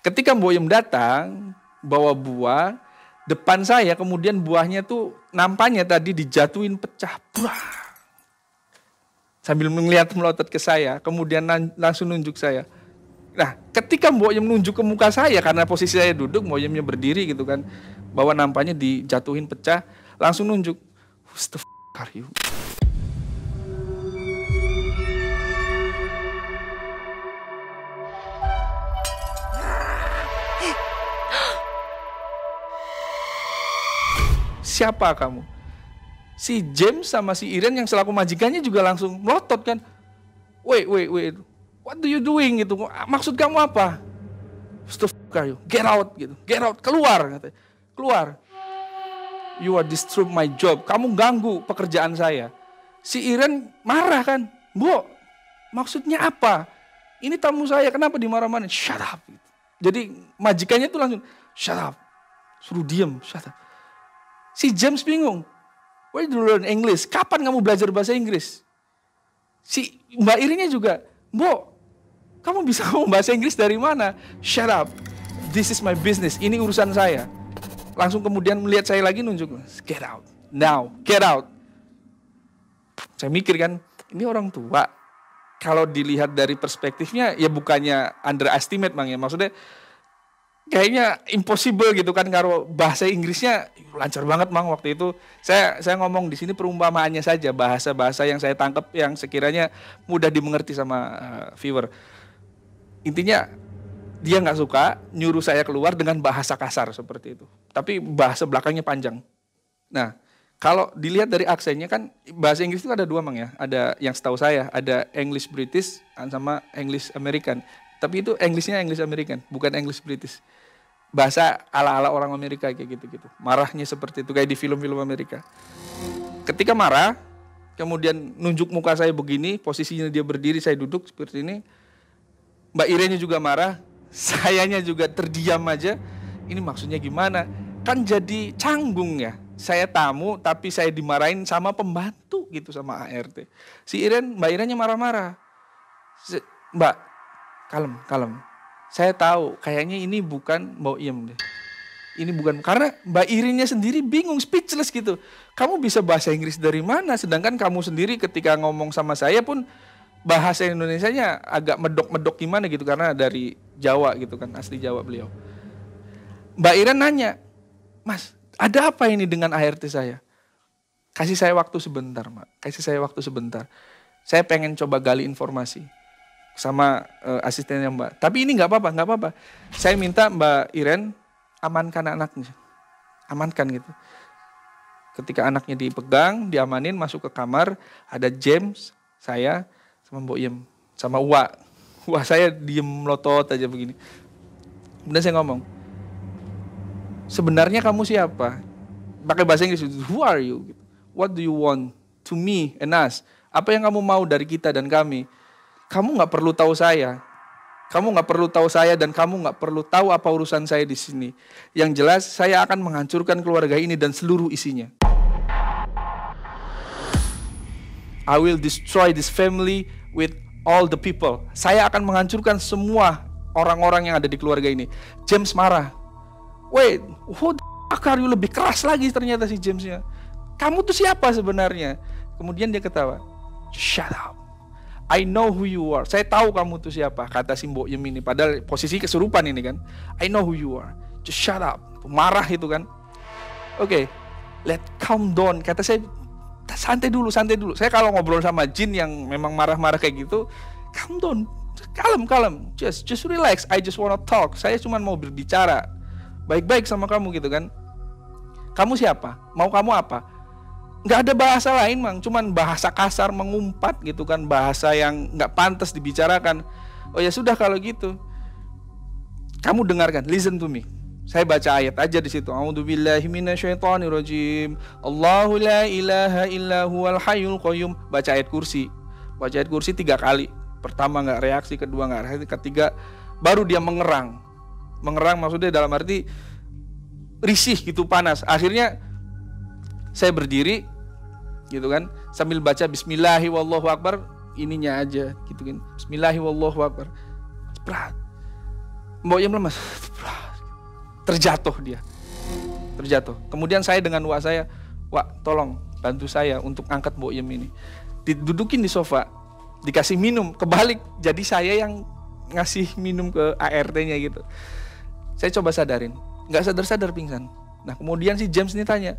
Speaker 1: Ketika Boim datang bawa buah, depan saya kemudian buahnya tuh nampaknya tadi dijatuhin pecah. Buah. Sambil melihat melotot ke saya, kemudian langsung nunjuk saya. Nah, ketika Boyem nunjuk ke muka saya, karena posisi saya duduk, Boyemnya berdiri gitu kan, bahwa nampaknya dijatuhin pecah, langsung nunjuk. Who's the f*** are you? Siapa kamu? Si James sama si Iren yang selaku majikannya juga langsung melotot kan. Wait, what do you doing gitu? Maksud kamu apa? Get out gitu. Get out, keluar katanya. Keluar. You are disturb my job. Kamu ganggu pekerjaan saya. Si Iren marah kan. Bu, maksudnya apa? Ini tamu saya, kenapa dimarah-marahin? Shut up. Jadi majikannya tuh langsung shut up. Suruh diem, shut up. Si James bingung. Where do you learn English? Kapan kamu belajar bahasa Inggris? Si Mbak Irinya juga, Bu, kamu bisa ngomong bahasa Inggris dari mana? Shut up. This is my business. Ini urusan saya. Langsung kemudian melihat saya lagi nunjuk. Get out. Now. Get out. Saya mikir kan, ini orang tua. Kalau dilihat dari perspektifnya, ya bukannya underestimate Bang ya. Maksudnya, kayaknya impossible gitu kan, kalau bahasa Inggrisnya lancar banget Mang waktu itu. Saya ngomong di sini perumpamaannya saja, bahasa-bahasa yang saya tangkap yang sekiranya mudah dimengerti sama viewer. Intinya dia nggak suka nyuruh saya keluar dengan bahasa kasar seperti itu. Tapi bahasa belakangnya panjang. Nah, Kalau dilihat dari aksennya kan bahasa Inggris itu ada dua Mang ya. Ada yang setahu saya, ada English British sama English American. Tapi itu Englishnya English American, bukan English British. Bahasa ala-ala orang Amerika kayak gitu-gitu. Marahnya seperti itu kayak di film-film Amerika. Ketika marah, kemudian nunjuk muka saya begini, posisinya dia berdiri, saya duduk seperti ini. Mbak Irenya juga marah, sayanya juga terdiam aja. Ini maksudnya gimana? Kan jadi canggung ya. Saya tamu tapi saya dimarahin sama pembantu gitu, sama ART. Mbak Irennya marah-marah. Mbak, kalem. Saya tahu kayaknya ini bukan Mbak Iem deh. Ini bukan, karena Mbak Irennya sendiri bingung, speechless gitu. Kamu bisa bahasa Inggris dari mana? Sedangkan kamu sendiri ketika ngomong sama saya pun bahasa Indonesianya agak medok-medok gimana gitu, karena dari Jawa gitu kan, asli Jawa beliau. Mbak Iren nanya, Mas, ada apa ini dengan ART saya? Kasih saya waktu sebentar, Mak. Kasih saya waktu sebentar. Saya pengen coba gali informasi sama asistennya Mbak. Tapi ini nggak apa-apa. Saya minta Mbak Iren amankan anaknya. Amankan gitu. Ketika anaknya dipegang, diamanin, masuk ke kamar, ada James, saya, sama Mbok Iem, sama Uwa. Wah, saya diem melotot aja begini. Kemudian saya ngomong, sebenarnya kamu siapa? Pakai bahasa Inggris, who are you? What do you want to me and us? Apa yang kamu mau dari kita dan kami? Kamu nggak perlu tahu saya. Kamu nggak perlu tahu saya dan kamu nggak perlu tahu apa urusan saya di sini. Yang jelas saya akan menghancurkan keluarga ini dan seluruh isinya. I will destroy this family with all the people. Saya akan menghancurkan semua orang-orang yang ada di keluarga ini. James marah. Wait, who the fuck are you? Lebih keras lagi ternyata si Jamesnya. Kamu tuh siapa sebenarnya? Kemudian dia ketawa. Shut up. I know who you are. Saya tahu kamu tuh siapa, kata si Mbok Iem ini. Padahal posisi kesurupan ini kan. I know who you are. Just shut up. Marah itu kan. Oke, let calm down. Kata saya, santai dulu. Saya kalau ngobrol sama jin yang memang marah-marah kayak gitu, calm down. Kalem. Just relax. I just wanna talk. Saya cuma mau berbicara baik-baik sama kamu gitu kan. Kamu siapa? Mau kamu apa? Nggak ada bahasa lain Mang, cuman bahasa kasar mengumpat gitu kan, bahasa yang nggak pantas dibicarakan. Oh ya sudah kalau gitu, kamu dengarkan, listen to me. Saya baca ayat aja di situ. A'udzubillahi minasyaitonirrajim. Allahu la ilaha illa huwal hayyul qayyum. Baca ayat kursi 3 kali. Pertama nggak reaksi, kedua nggak reaksi, ketiga baru dia mengerang. Mengerang maksudnya dalam arti risih gitu, panas. Akhirnya saya berdiri gitu kan, sambil baca bismillahi wallahu akbar, ininya aja gitu kan, bismillahi wallahu akbar. Mbok Iem lemas, terjatuh. Kemudian saya dengan Wak saya, Wak tolong bantu saya untuk angkat Mbok Iem ini. Didudukin di sofa, dikasih minum, kebalik, jadi saya yang ngasih minum ke ART-nya gitu. Saya coba sadarin, nggak sadar pingsan. Nah kemudian si James ini tanya,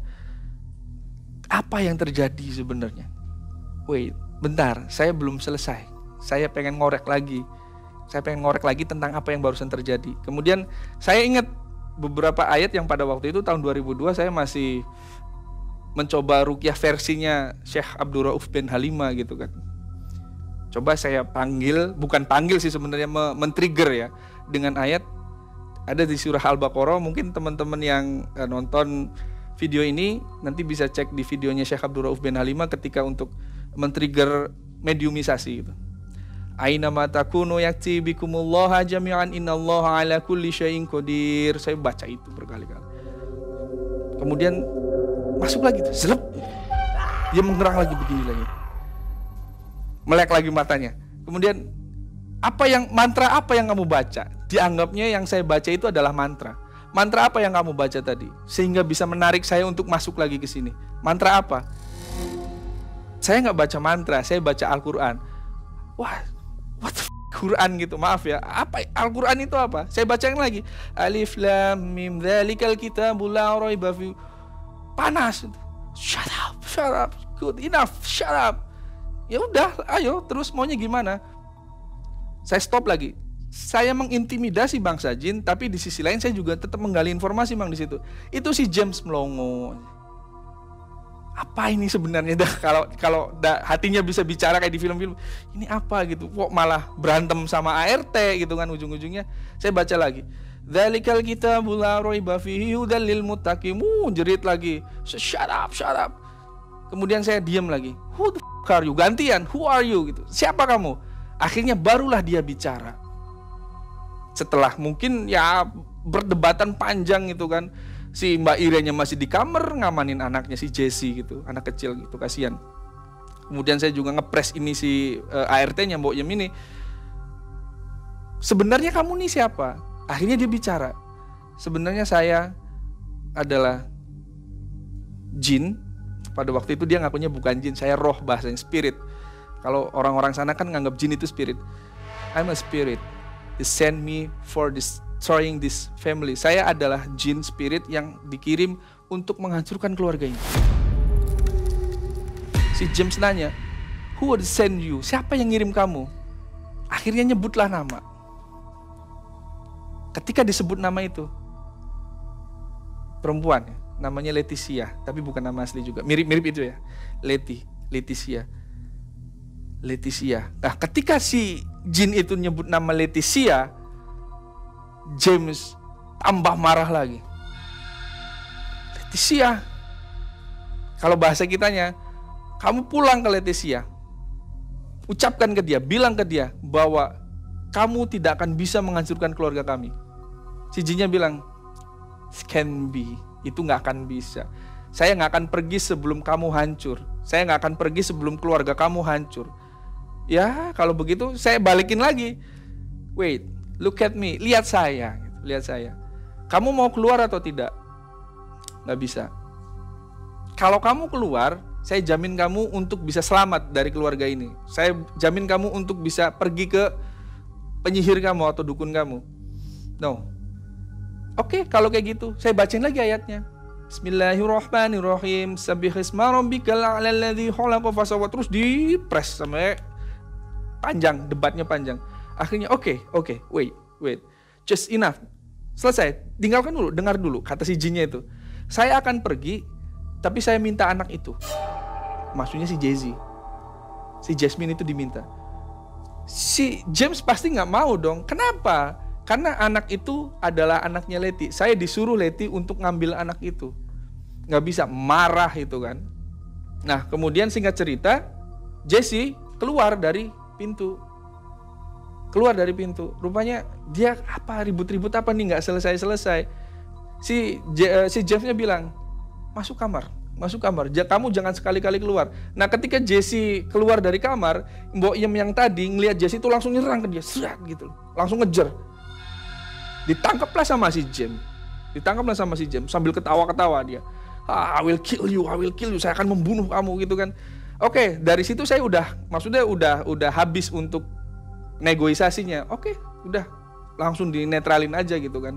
Speaker 1: apa yang terjadi sebenarnya? Wait, bentar, saya belum selesai. Saya pengen ngorek lagi tentang apa yang barusan terjadi. Kemudian saya ingat beberapa ayat yang pada waktu itu tahun 2002 saya masih mencoba ruqyah versinya Syekh Abdul Rauf bin Halimah gitu kan. Coba saya bukan panggil sih sebenarnya, men-trigger ya dengan ayat ada di surah Al-Baqarah. Mungkin teman-teman yang nonton video ini nanti bisa cek di videonya Syekh Abdul Rauf bin Halimah ketika untuk men-trigger mediumisasi gitu. Aina ma takunu yakti bikumullaha jami'an innallaha ala kulli syai'in qadir. Saya baca itu berkali-kali. Kemudian masuk lagi tuh, selep. Dia mengerang lagi begini lagi. Melek lagi matanya. Kemudian mantra apa yang kamu baca? Dianggapnya yang saya baca itu adalah mantra. Mantra apa yang kamu baca tadi? Sehingga bisa menarik saya untuk masuk lagi ke sini. Mantra apa? Saya nggak baca mantra, saya baca Al-Quran. Wah, what the Quran gitu, maaf ya. Apa Al-Quran itu apa? Saya bacain lagi. Alif lam mim dzalikal kitabul la raiba fi. Panas. Shut up. Good enough. Shut up. Ya udah, ayo terus maunya gimana? Saya stop lagi. Saya mengintimidasi bangsa jin, tapi di sisi lain saya juga tetap menggali informasi Mang di situ. Itu si James melongo. apa ini sebenarnya dah, kalau hatinya bisa bicara kayak di film-film, ini apa gitu, kok malah berantem sama ART gitu kan ujung-ujungnya. Saya baca lagi, dzalikal kitabul la raiba fihi hudal lil muttaqin, jerit lagi, shut up. Kemudian saya diam lagi, who the f*** are you, gantian, who are you gitu, siapa kamu. Akhirnya barulah dia bicara. Setelah mungkin ya berdebatan panjang gitu kan, si Mbak Irenya masih di kamar ngamanin anaknya si Jesse gitu, anak kecil gitu, kasihan. Kemudian saya juga ngepres ini si ART-nya Mbok Yem ini, sebenarnya kamu nih siapa? Akhirnya dia bicara, sebenarnya saya adalah jin. Pada waktu itu dia ngakunya bukan jin, saya roh, bahasanya spirit. Kalau orang-orang sana kan nganggap jin itu spirit. I'm a spirit. They send me for destroying this family. Saya adalah jin spirit yang dikirim untuk menghancurkan keluarga ini. Si James nanya, who would send you? Siapa yang ngirim kamu? Akhirnya nyebutlah nama. Ketika disebut nama itu, perempuan, namanya Leticia, tapi bukan nama asli juga. Mirip-mirip itu ya, Leticia. Nah, ketika si jin itu nyebut nama Leticia, James tambah marah lagi. Leticia, kalau bahasa kitanya, kamu pulang ke Leticia, ucapkan ke dia, bilang ke dia bahwa kamu tidak akan bisa menghancurkan keluarga kami. Si jinnya bilang, can be, itu nggak akan bisa. Saya nggak akan pergi sebelum kamu hancur. Saya nggak akan pergi sebelum keluarga kamu hancur. Ya, kalau begitu saya balikin lagi. Wait, look at me, lihat saya. Kamu mau keluar atau tidak? Nggak bisa. Kalau kamu keluar, saya jamin kamu untuk bisa selamat dari keluarga ini. Saya jamin kamu untuk bisa pergi ke penyihir kamu atau dukun kamu. No. Oke, kalau kayak gitu, saya bacain lagi ayatnya. Bismillahirrahmanirrahim. Sabbihisma rabbikal a'la alladzi khalaqa fasawwa. Terus dipres sampai panjang, debatnya panjang. Akhirnya oke, wait. Just enough. Selesai. Tinggalkan dulu, dengar dulu kata si jinnya itu. Saya akan pergi, tapi saya minta anak itu. Maksudnya si Jesse. Si Jasmine itu diminta. Si James pasti nggak mau dong. Kenapa? Karena anak itu adalah anaknya Leti. Saya disuruh Leti untuk ngambil anak itu. Nggak bisa, marah itu kan. Nah, kemudian singkat cerita, Jesse keluar dari pintu. Rupanya dia ribut-ribut apa nih, nggak selesai. Si Jeffnya bilang, masuk kamar. Kamu jangan sekali-kali keluar. Nah, ketika Jesse keluar dari kamar, Mbok Yem yang tadi ngelihat Jesse itu langsung nyerang ke dia, serat gitu, langsung ngejar. Ditangkaplah sama si James sambil ketawa-ketawa dia. I will kill you. Saya akan membunuh kamu gitu kan. Oke, dari situ saya udah habis untuk negosiasinya. Oke, udah langsung dinetralin aja gitu kan.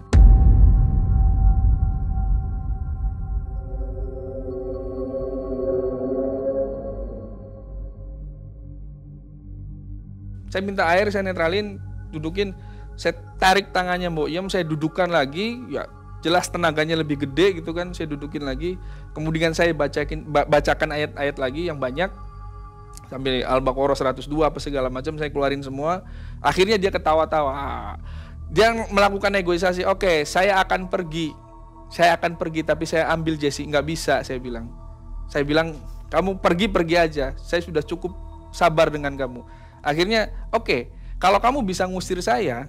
Speaker 1: Saya minta air, saya netralin, dudukin. Saya tarik tangannya Mbok Yem, saya dudukan lagi, ya jelas tenaganya lebih gede gitu kan, saya dudukin lagi. Kemudian saya bacakan ayat-ayat lagi yang banyak, sampai Al-Baqarah 102 apa segala macam, saya keluarin semua. Akhirnya dia ketawa-tawa. Dia melakukan negosiasi, oke, saya akan pergi tapi saya ambil Jesse. Nggak bisa, saya bilang, kamu pergi aja, saya sudah cukup sabar dengan kamu. Akhirnya, oke, kalau kamu bisa ngusir saya,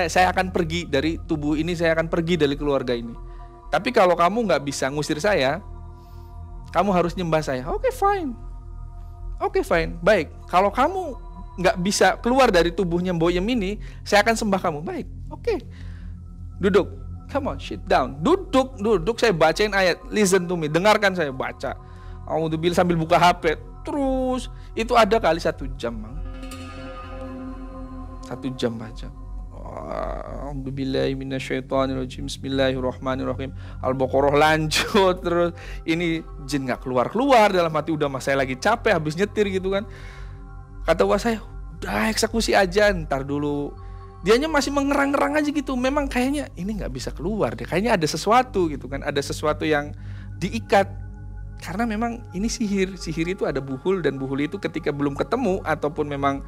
Speaker 1: saya akan pergi dari tubuh ini, saya akan pergi dari keluarga ini. Tapi kalau kamu nggak bisa ngusir saya, kamu harus nyembah saya. Oke, fine. Baik. Kalau kamu nggak bisa keluar dari tubuhnya Mbok Yem ini, saya akan sembah kamu. Baik. Oke. Duduk. Come on, sit down. Duduk. Saya bacain ayat. Listen to me. Dengarkan saya baca. Alhamdulillah sambil buka HP. Terus itu ada kali 1 jam, Mang. 1 jam baca. A'udzubillahi minasyaitonirrajim. Bismillahirrahmanirrahim. Al-Baqarah lanjut terus. Ini jin gak keluar dalam hati, udah mas saya lagi capek habis nyetir gitu kan. Kata wah saya, udah eksekusi aja, ntar dulu. Dianya masih mengerang-ngerang aja gitu. Memang kayaknya ini gak bisa keluar deh. Kayaknya ada sesuatu gitu kan. Ada sesuatu yang diikat. Karena memang ini sihir itu ada buhul, dan buhul itu ketika belum ketemu ataupun memang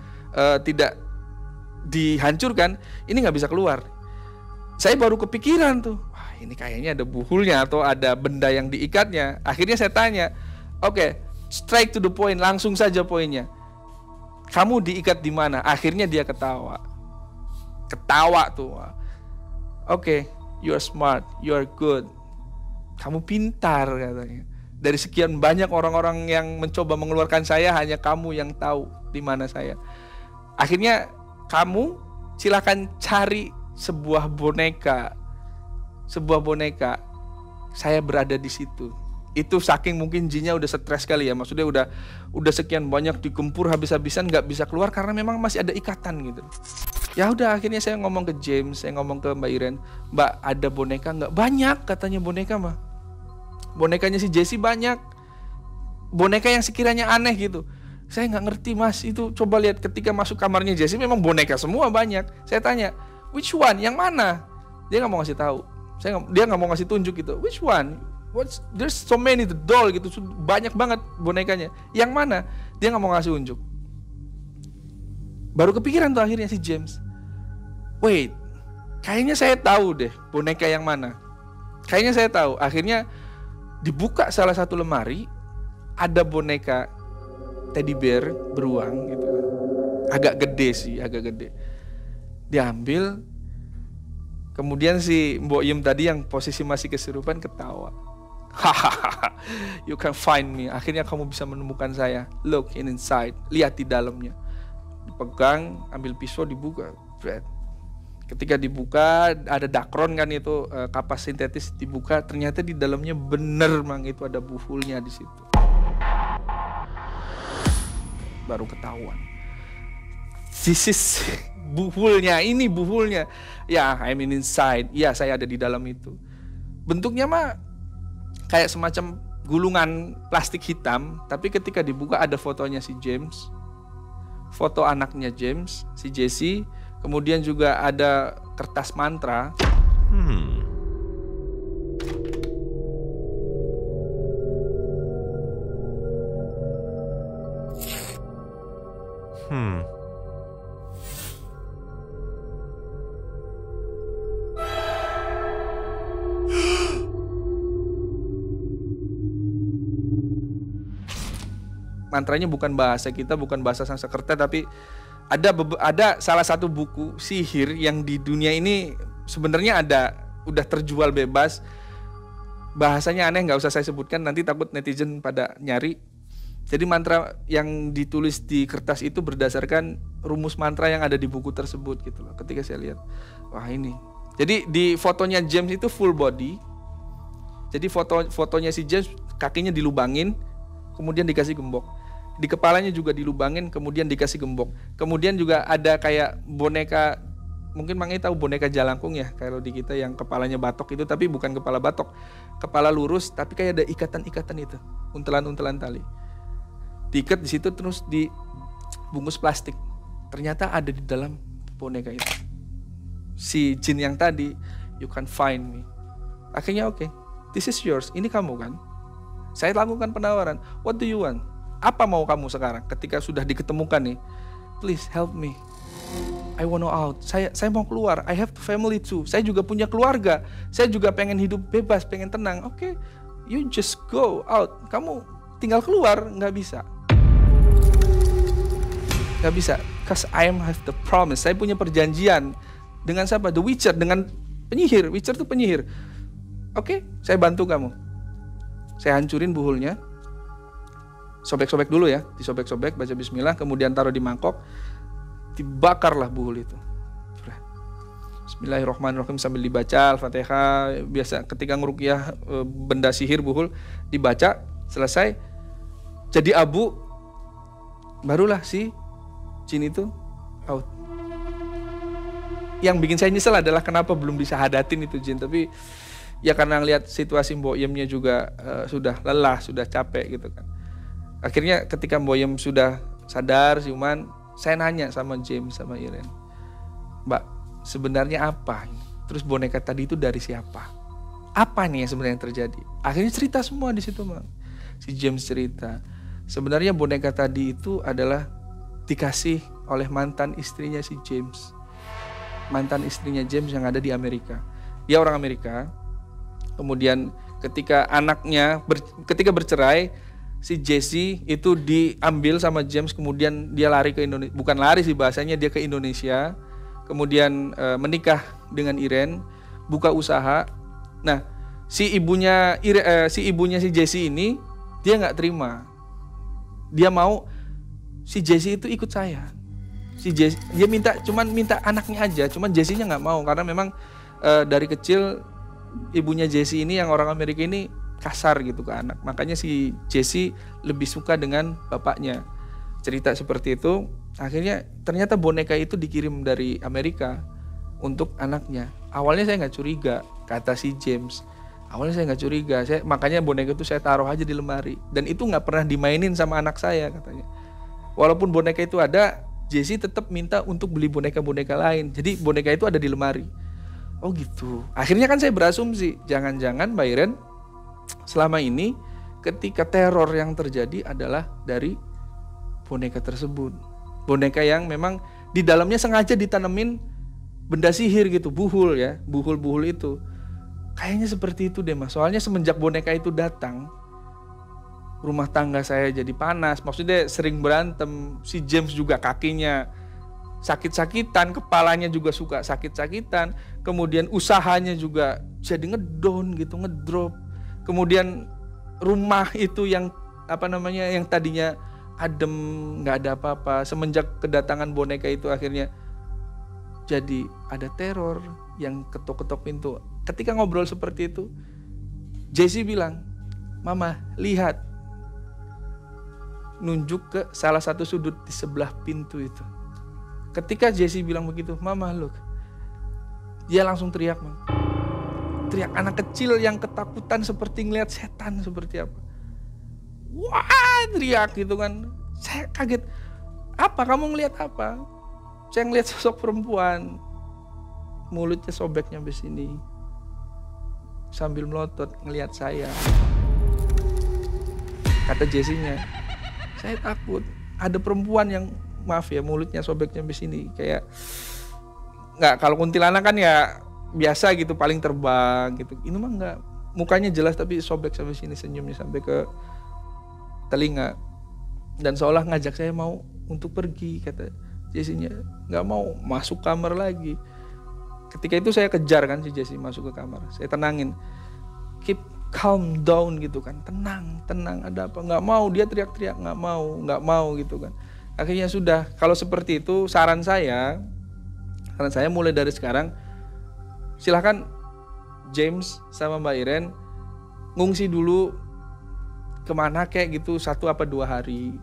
Speaker 1: tidak dihancurkan, ini nggak bisa keluar. Saya baru kepikiran tuh, wah ini kayaknya ada buhulnya atau ada benda yang diikatnya. Akhirnya saya tanya, oke, straight to the point, langsung saja poinnya. Kamu diikat di mana? Akhirnya dia ketawa tuh. Oke, you are smart, you are good. Kamu pintar katanya. Dari sekian banyak orang-orang yang mencoba mengeluarkan saya, hanya kamu yang tahu di mana saya. Akhirnya kamu silakan cari sebuah boneka. Saya berada di situ. Itu saking mungkin jinnya udah stres kali ya. Maksudnya udah sekian banyak digempur habis-habisan nggak bisa keluar karena memang masih ada ikatan gitu. Ya udah, akhirnya saya ngomong ke James, saya ngomong ke Mbak Iren, Mbak ada boneka nggak? Banyak katanya boneka mah. Bonekanya si Jesse banyak. Boneka yang sekiranya aneh gitu. Saya nggak ngerti mas, itu coba lihat ketika masuk kamarnya Jesse memang boneka semua banyak. Saya tanya, which one? Yang mana? Dia nggak mau ngasih tahu. Dia nggak mau ngasih tunjuk gitu. Which one? There's so many the doll gitu, banyak banget bonekanya. Yang mana? Dia nggak mau ngasih unjuk. Baru kepikiran tuh akhirnya si James. Wait, kayaknya saya tahu deh boneka yang mana. Kayaknya saya tahu. Akhirnya dibuka salah satu lemari, ada boneka teddy bear beruang gitu. Agak gede. Diambil. Kemudian si Mbok Yem tadi yang posisi masih kesurupan ketawa. Hahaha, you can find me. Akhirnya kamu bisa menemukan saya. Look inside, lihat di dalamnya. Dipegang, ambil pisau, dibuka. Ketika dibuka ada dakron kan itu, kapas sintetis dibuka, ternyata di dalamnya bener mang itu ada buhulnya di situ. Baru ketahuan. This is buhulnya, ini buhulnya. Ya, I'm inside. Ya, saya ada di dalam itu. Bentuknya mah kayak semacam gulungan plastik hitam, tapi ketika dibuka ada fotonya si James, foto anaknya James, si Jesse, kemudian juga ada kertas mantra. Mantranya bukan bahasa kita, bukan bahasa Sanskerta, tapi ada salah satu buku sihir yang di dunia ini sebenarnya udah terjual bebas. Bahasanya aneh, nggak usah saya sebutkan, nanti takut netizen pada nyari. Jadi mantra yang ditulis di kertas itu berdasarkan rumus mantra yang ada di buku tersebut gitu loh. Ketika saya lihat, wah ini. Jadi di fotonya James itu full body. Jadi fotonya si James kakinya dilubangin, kemudian dikasih gembok. Di kepalanya juga dilubangin, kemudian dikasih gembok. Kemudian juga ada kayak boneka, mungkin Mang tahu boneka jalangkung ya, kalau di kita yang kepalanya batok itu, tapi bukan kepala batok, kepala lurus, tapi kayak ada ikatan-ikatan itu, untelan-untelan tali. Diikat di situ terus dibungkus plastik. Ternyata ada di dalam boneka itu. Si jin yang tadi, you can find me. Akhirnya oke, this is yours, ini kamu kan? Saya lakukan penawaran, what do you want? Apa mau kamu sekarang ketika sudah diketemukan nih? Please help me. I wanna out. Saya mau keluar. I have family too. Saya juga punya keluarga. Saya juga pengen hidup bebas, pengen tenang. Oke, you just go out. Kamu tinggal keluar, nggak bisa. Nggak bisa. Cause I have the promise. Saya punya perjanjian dengan siapa? The Witcher, dengan penyihir. Witcher itu penyihir. Oke, saya bantu kamu. Saya hancurin buhulnya. Sobek-sobek dulu ya, disobek-sobek, baca bismillah, kemudian taruh di mangkok, dibakarlah buhul itu. Bismillahirrahmanirrahim sambil dibaca Al-Fatihah. Biasa ketika ngeruqyah benda sihir buhul dibaca, selesai jadi abu, barulah si jin itu out. Yang bikin saya nyesel adalah kenapa belum disahadatin itu jin, tapi ya karena ngelihat situasi Mbok Yemnya juga sudah lelah, sudah capek gitu kan. Akhirnya ketika Mbok Yem sudah sadar siuman, saya nanya sama James sama Iren, Mbak, sebenarnya apa? Terus boneka tadi itu dari siapa? Apa nih yang sebenarnya terjadi? Akhirnya cerita semua di situ, Bang. Si James cerita, sebenarnya boneka tadi itu adalah dikasih oleh mantan istrinya si James. Mantan istrinya James yang ada di Amerika. Dia orang Amerika. Kemudian ketika ketika bercerai, si Jesse itu diambil sama James, kemudian dia lari ke Indonesia. Bukan lari sih bahasanya, dia ke Indonesia. Kemudian menikah dengan Irene, buka usaha. Nah, si ibunya si Jesse ini dia nggak terima. Dia mau si Jesse itu ikut saya. Dia cuman minta anaknya aja, cuman Jesse-nya nggak mau karena memang dari kecil ibunya Jesse ini yang orang Amerika ini kasar gitu ke anak. Makanya si Jesse lebih suka dengan bapaknya. Cerita seperti itu. Akhirnya ternyata boneka itu dikirim dari Amerika untuk anaknya. Awalnya saya nggak curiga, kata si James. Awalnya saya nggak curiga, makanya boneka itu saya taruh aja di lemari. Dan itu nggak pernah dimainin sama anak saya katanya. Walaupun boneka itu ada, Jesse tetap minta untuk beli boneka-boneka lain. Jadi boneka itu ada di lemari. Oh gitu. Akhirnya kan saya berasumsi, jangan-jangan Mbak Iren selama ini ketika teror yang terjadi adalah dari boneka tersebut. Boneka yang memang di dalamnya sengaja ditanemin benda sihir gitu, buhul ya, buhul-buhul itu. Kayaknya seperti itu deh Mas. Soalnya semenjak boneka itu datang, rumah tangga saya jadi panas. Maksudnya sering berantem. Si James juga kakinya sakit-sakitan, kepalanya juga suka sakit-sakitan. Kemudian usahanya juga jadi ngedown gitu, ngedrop. Kemudian rumah itu yang yang tadinya adem, nggak ada apa-apa. Semenjak kedatangan boneka itu akhirnya jadi ada teror yang ketok-ketok pintu. Ketika ngobrol seperti itu, Jesse bilang, "Mama, lihat." Nunjuk ke salah satu sudut di sebelah pintu itu. Ketika Jesse bilang begitu, "Mama, look." Dia langsung teriak, Man. Teriak anak kecil yang ketakutan seperti ngeliat setan seperti apa. Wah, teriak gitu kan. Saya kaget. Apa? Kamu ngeliat apa? Saya ngeliat sosok perempuan. Mulutnya sobek nyampe sini. Sambil melotot ngeliat saya. Kata Jesse-nya, "Saya takut. Ada perempuan yang, maaf ya, mulutnya sobek nyampe sini." Kayak nggak, kalau kuntilanak kan ya biasa gitu, paling terbang gitu. Ini mah nggak, mukanya jelas tapi sobek sampai sini, senyumnya sampai ke telinga. Dan seolah ngajak saya mau untuk pergi, kata Jesse-nya. Nggak mau, masuk kamar lagi. Ketika itu saya kejar kan si Jesse masuk ke kamar. Saya tenangin, keep calm down gitu kan, tenang, ada apa? Nggak mau, dia teriak-teriak, nggak mau gitu kan. Akhirnya sudah, kalau seperti itu saran saya mulai dari sekarang, silahkan James sama Mbak Iren ngungsi dulu kemana kayak gitu 1 apa 2 hari.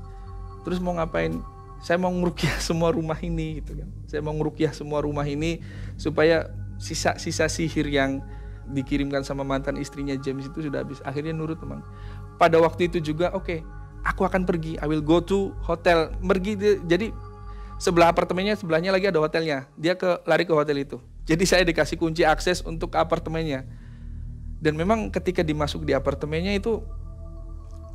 Speaker 1: Terus mau ngapain? Saya mau ngerukyah semua rumah ini gitu kan. Saya mau ngerukyah semua rumah ini supaya sisa sihir yang dikirimkan sama mantan istrinya James itu sudah habis. Akhirnya nurut teman. Pada waktu itu juga oke, aku akan pergi. I will go to hotel. Jadi sebelah apartemennya, sebelahnya lagi ada hotelnya. Dia lari ke hotel itu. Jadi saya dikasih kunci akses untuk ke apartemennya. Dan memang ketika dimasuk di apartemennya itu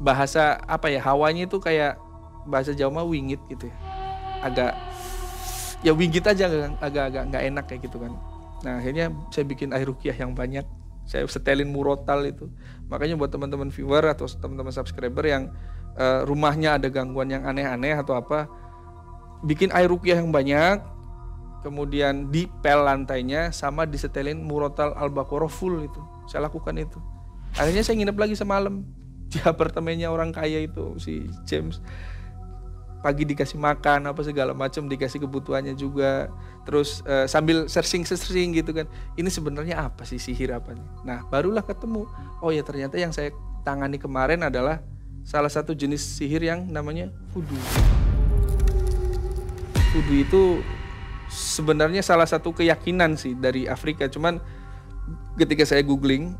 Speaker 1: bahasa hawanya itu kayak bahasa Jawa mah wingit gitu ya. Agak ya wingit aja, agak nggak enak kayak gitu kan. Nah, akhirnya saya bikin air ruqyah yang banyak. Saya setelin murotal itu. Makanya buat teman-teman viewer atau teman-teman subscriber yang rumahnya ada gangguan yang aneh-aneh atau apa, bikin air ruqyah yang banyak, kemudian dipel lantainya sama disetelin murotal Al-Baqarah full itu. Saya lakukan itu. Akhirnya saya nginep lagi semalam di apartemennya orang kaya itu si James. Pagi dikasih makan apa segala macam, dikasih kebutuhannya juga. Terus sambil searching gitu kan. Ini sebenarnya apa sih, sihir apa nih? Nah, barulah ketemu. Oh ya, ternyata yang saya tangani kemarin adalah salah satu jenis sihir yang namanya voodoo. Voodoo itu sebenarnya salah satu keyakinan sih dari Afrika. Cuman ketika saya googling,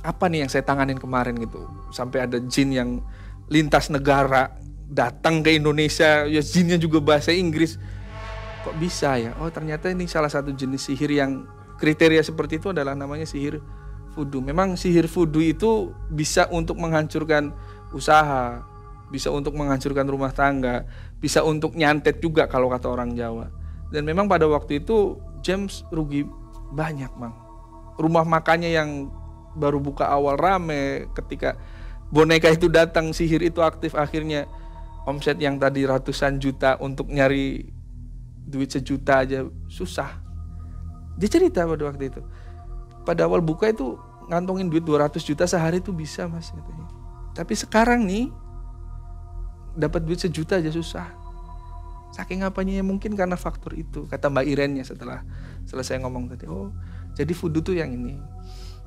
Speaker 1: apa nih yang saya tanganin kemarin gitu. Sampai ada jin yang lintas negara datang ke Indonesia, ya jinnya juga bahasa Inggris. Kok bisa ya? Oh, ternyata ini salah satu jenis sihir yang kriteria seperti itu adalah namanya sihir voodoo. Memang sihir voodoo itu bisa untuk menghancurkan usaha, bisa untuk menghancurkan rumah tangga, bisa untuk nyantet juga kalau kata orang Jawa. Dan memang pada waktu itu James rugi banyak, Bang. Rumah makannya yang baru buka awal rame, ketika boneka itu datang, sihir itu aktif, akhirnya omset yang tadi ratusan juta untuk nyari duit 1 juta aja susah. Dia cerita pada waktu itu, pada awal buka itu ngantongin duit 200 juta sehari itu bisa, Mas, katanya. Tapi sekarang nih dapat duit 1 juta aja susah. Saking apanya ya, mungkin karena faktor itu, kata Mbak Irennya setelah selesai ngomong tadi. Oh, jadi voodoo tuh yang ini.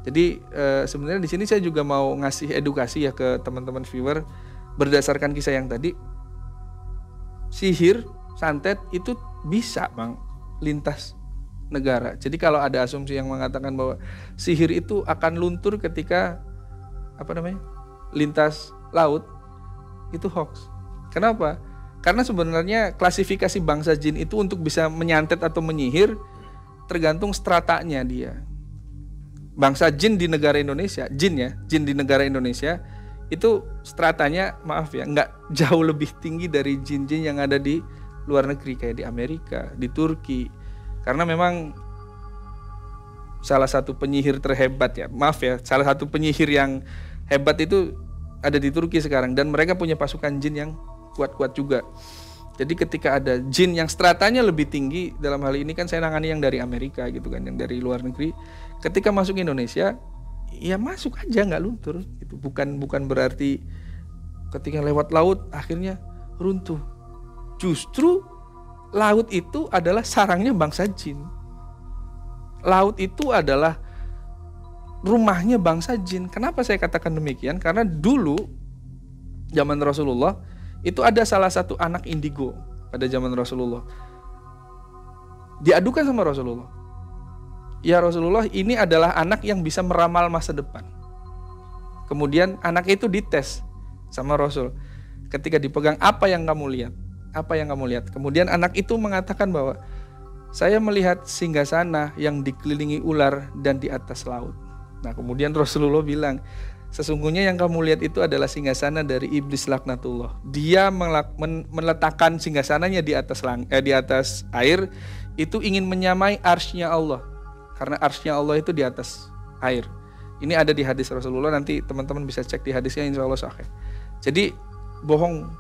Speaker 1: Jadi sebenarnya di sini saya juga mau ngasih edukasi ya ke teman-teman viewer berdasarkan kisah yang tadi. Sihir, santet itu bisa, Bang, lintas negara. Jadi kalau ada asumsi yang mengatakan bahwa sihir itu akan luntur ketika lintas laut, itu hoax. Kenapa? Karena sebenarnya klasifikasi bangsa jin itu untuk bisa menyantet atau menyihir tergantung stratanya dia. Bangsa jin di negara Indonesia, jin di negara Indonesia itu stratanya, maaf ya, nggak jauh lebih tinggi dari jin-jin yang ada di luar negeri kayak di Amerika, di Turki. Karena memang salah satu penyihir terhebat ya, maaf ya, salah satu penyihir yang hebat itu ada di Turki sekarang, dan mereka punya pasukan jin yang kuat-kuat juga. Jadi ketika ada jin yang stratanya lebih tinggi, dalam hal ini kan saya nangani yang dari Amerika gitu kan, yang dari luar negeri, ketika masuk Indonesia ya masuk aja, nggak luntur gitu. Bukan berarti ketika lewat laut akhirnya runtuh. Justru laut itu adalah sarangnya bangsa jin. Laut itu adalah rumahnya bangsa jin. Kenapa saya katakan demikian? Karena dulu zaman Rasulullah itu ada salah satu anak indigo pada zaman Rasulullah. Diadukan sama Rasulullah. Ya Rasulullah, ini adalah anak yang bisa meramal masa depan. Kemudian anak itu dites sama Rasul. Ketika dipegang, apa yang kamu lihat? Apa yang kamu lihat? Kemudian anak itu mengatakan bahwa saya melihat singgasana yang dikelilingi ular dan di atas laut. Nah, kemudian Rasulullah bilang, sesungguhnya yang kamu lihat itu adalah singgasana dari iblis laknatullah. Dia meletakkan singgasananya di atas air, itu ingin menyamai arsy-Nya Allah. Karena arsy-Nya Allah itu di atas air. Ini ada di hadis Rasulullah, nanti teman-teman bisa cek di hadisnya, insya Allah sahih. Jadi bohong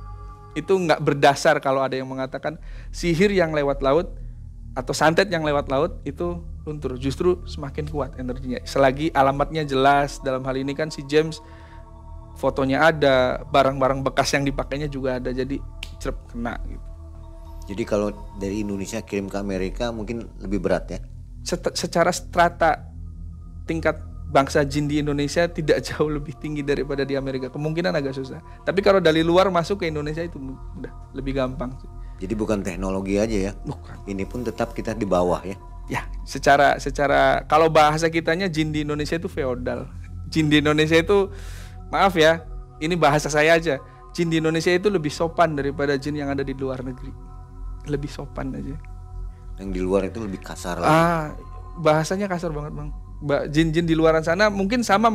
Speaker 1: itu nggak berdasar kalau ada yang mengatakan sihir yang lewat laut atau santet yang lewat laut itu luntur. Justru semakin kuat energinya selagi alamatnya jelas. Dalam hal ini kan si James fotonya ada, barang-barang bekas yang dipakainya juga ada, jadi cerep kena gitu.
Speaker 3: Jadi kalau dari Indonesia kirim ke Amerika mungkin lebih berat ya?
Speaker 1: Secara strata tingkat bangsa jin di Indonesia tidak jauh lebih tinggi daripada di Amerika. Kemungkinan agak susah. Tapi kalau dari luar masuk ke Indonesia itu udah lebih gampang sih.
Speaker 3: Jadi bukan teknologi aja ya?
Speaker 1: Bukan.
Speaker 3: Ini pun tetap kita di bawah ya?
Speaker 1: Ya, secara kalau bahasa kitanya jin di Indonesia itu feodal. Jin di Indonesia itu, maaf ya, ini bahasa saya aja. Jin di Indonesia itu lebih sopan daripada jin yang ada di luar negeri. Lebih sopan aja.
Speaker 3: Yang di luar itu lebih kasar lagi.
Speaker 1: Bahasanya kasar banget, Bang. Jin-jin di luaran sana mungkin sama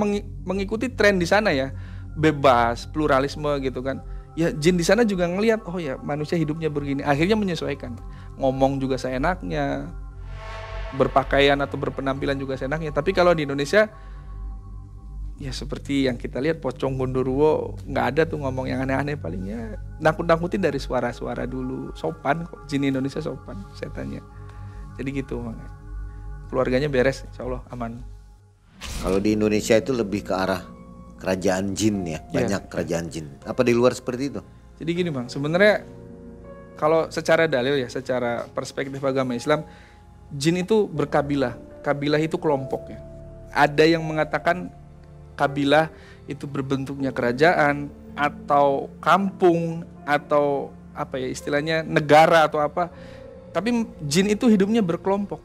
Speaker 1: mengikuti tren di sana ya. Bebas, pluralisme gitu kan. Ya jin di sana juga ngelihat, oh ya manusia hidupnya begini. Akhirnya menyesuaikan. Ngomong juga seenaknya. Berpakaian atau berpenampilan juga seenaknya. Tapi kalau di Indonesia ya seperti yang kita lihat, pocong gondoruo, nggak ada tuh ngomong yang aneh-aneh, palingnya nakut-nakutin dari suara-suara dulu. Sopan kok, jin Indonesia sopan setannya. Jadi gitu, makanya keluarganya beres, insya Allah aman.
Speaker 3: Kalau di Indonesia itu lebih ke arah kerajaan jin ya, banyak kerajaan jin. Apa di luar seperti itu?
Speaker 1: Jadi gini, Bang, sebenarnya kalau secara dalil ya, secara perspektif agama Islam, jin itu berkabilah. Kabilah itu kelompok ya. Ada yang mengatakan kabilah itu berbentuknya kerajaan atau kampung atau apa ya istilahnya, negara atau apa. Tapi jin itu hidupnya berkelompok,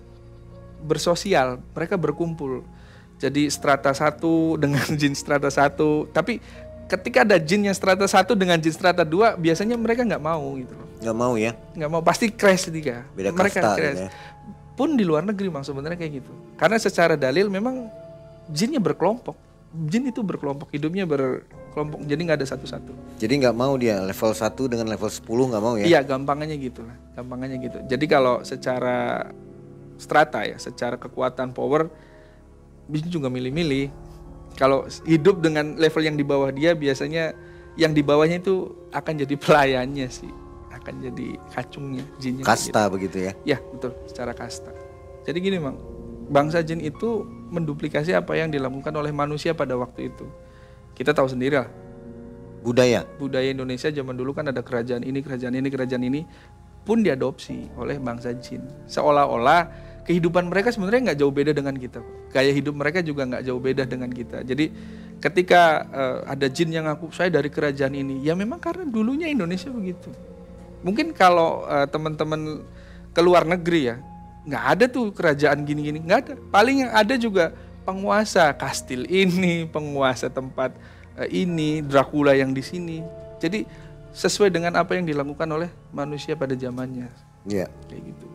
Speaker 1: bersosial, mereka berkumpul. Jadi strata 1 dengan jin strata 1. Tapi ketika ada jin yang strata 1 dengan jin strata 2, biasanya mereka nggak mau gitu.
Speaker 3: Nggak mau ya?
Speaker 1: Nggak mau, pasti crash ketiga.
Speaker 3: Beda
Speaker 1: mereka
Speaker 3: kasta
Speaker 1: crash.
Speaker 3: ya.
Speaker 1: Pun di luar negeri, Bang, sebenarnya kayak gitu. Karena secara dalil memang jinnya berkelompok, Jin itu berkelompok, hidupnya berkelompok, jadi nggak ada satu-satu.
Speaker 3: Jadi nggak mau dia level 1 dengan level 10 nggak mau ya?
Speaker 1: Iya, gampangannya gitu lah, gampangannya gitu. Jadi kalau secara strata ya, secara kekuatan power, Jin juga milih-milih. Kalau hidup dengan level yang di bawah dia, biasanya yang di bawahnya itu akan jadi pelayannya sih, akan jadi kacungnya jinnya.
Speaker 3: Kasta
Speaker 1: gitu.
Speaker 3: begitu ya?
Speaker 1: Ya betul, secara kasta. Jadi gini Mang, bangsa jin itu menduplikasi apa yang dilakukan oleh manusia pada waktu itu. Kita tahu sendiri lah,
Speaker 3: Budaya.
Speaker 1: Indonesia zaman dulu kan ada kerajaan ini, kerajaan ini pun diadopsi oleh bangsa jin. Seolah-olah kehidupan mereka sebenarnya nggak jauh beda dengan kita. Gaya hidup mereka juga nggak jauh beda dengan kita. Jadi ketika ada jin yang ngaku saya dari kerajaan ini, ya memang karena dulunya Indonesia begitu. Mungkin kalau teman-teman ke luar negeri ya, nggak ada tuh kerajaan gini-gini, nggak ada. Paling yang ada juga penguasa kastil ini, penguasa tempat ini, Dracula yang di sini. Jadi sesuai dengan apa yang dilakukan oleh manusia pada zamannya.
Speaker 3: Iya.
Speaker 1: Kayak gitu.